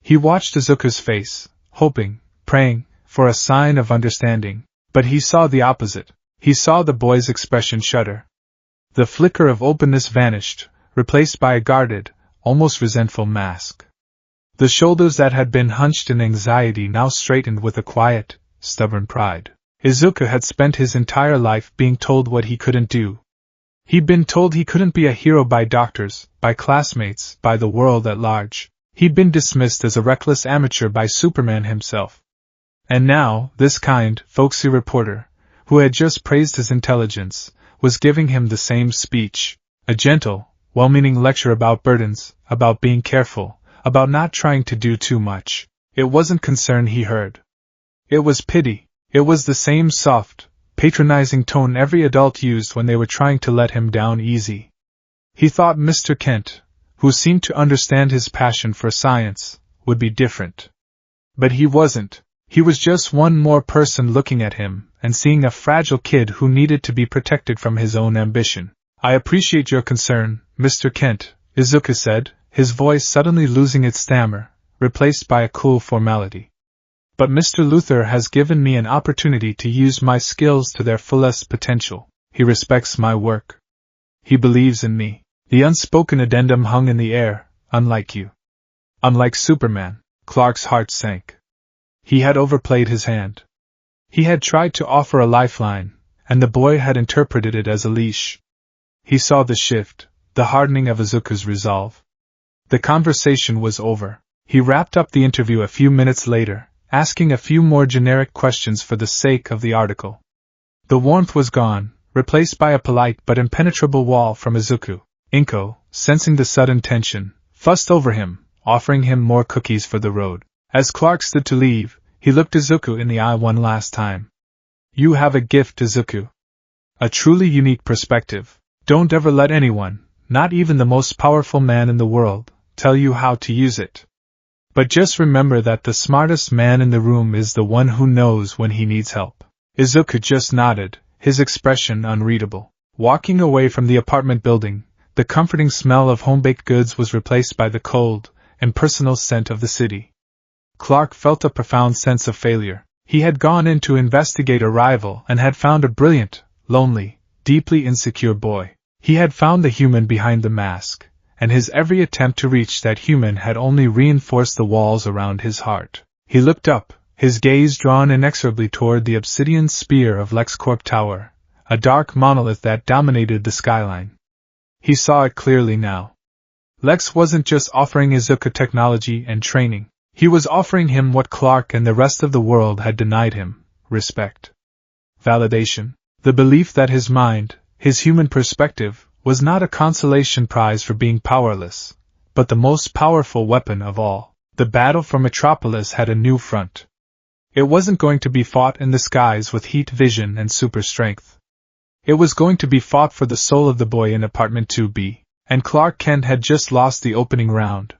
He watched Izuku's face, hoping, praying, for a sign of understanding, but he saw the opposite. He saw the boy's expression shudder. The flicker of openness vanished, replaced by a guarded, almost resentful mask. The shoulders that had been hunched in anxiety now straightened with a quiet, stubborn pride. Izuku had spent his entire life being told what he couldn't do. He'd been told he couldn't be a hero by doctors, by classmates, by the world at large. He'd been dismissed as a reckless amateur by Superman himself. And now, this kind, folksy reporter, who had just praised his intelligence, was giving him the same speech. A gentle, well-meaning lecture about burdens, about being careful, about not trying to do too much. It wasn't concern he heard. It was pity. It was the same soft, patronizing tone every adult used when they were trying to let him down easy. He thought Mr. Kent, who seemed to understand his passion for science, would be different. But he wasn't. He was just one more person looking at him and seeing a fragile kid who needed to be protected from his own ambition. I appreciate your concern, Mr. Kent, Izuku said, his voice suddenly losing its stammer, replaced by a cool formality. But Mr. Luther has given me an opportunity to use my skills to their fullest potential. He respects my work. He believes in me. The unspoken addendum hung in the air, unlike you. Unlike Superman, Clark's heart sank. He had overplayed his hand. He had tried to offer a lifeline, and the boy had interpreted it as a leash. He saw the shift, the hardening of Izuku's resolve. The conversation was over. He wrapped up the interview a few minutes later, asking a few more generic questions for the sake of the article. The warmth was gone, replaced by a polite but impenetrable wall from Izuku. Inko, sensing the sudden tension, fussed over him, offering him more cookies for the road. As Clark stood to leave, he looked Izuku in the eye one last time. You have a gift, Izuku. A truly unique perspective. Don't ever let anyone, not even the most powerful man in the world, tell you how to use it. But just remember that the smartest man in the room is the one who knows when he needs help. Izuku just nodded, his expression unreadable. Walking away from the apartment building, the comforting smell of home-baked goods was replaced by the cold, impersonal scent of the city. Clark felt a profound sense of failure. He had gone in to investigate a rival and had found a brilliant, lonely, deeply insecure boy. He had found the human behind the mask, and his every attempt to reach that human had only reinforced the walls around his heart. He looked up, his gaze drawn inexorably toward the obsidian spire of LexCorp Tower, a dark monolith that dominated the skyline. He saw it clearly now. Lex wasn't just offering Izuku technology and training. He was offering him what Clark and the rest of the world had denied him: respect. Validation. The belief that his mind, his human perspective, was not a consolation prize for being powerless, but the most powerful weapon of all. The battle for Metropolis had a new front. It wasn't going to be fought in the skies with heat vision and super strength. It was going to be fought for the soul of the boy in apartment 2B, and Clark Kent had just lost the opening round,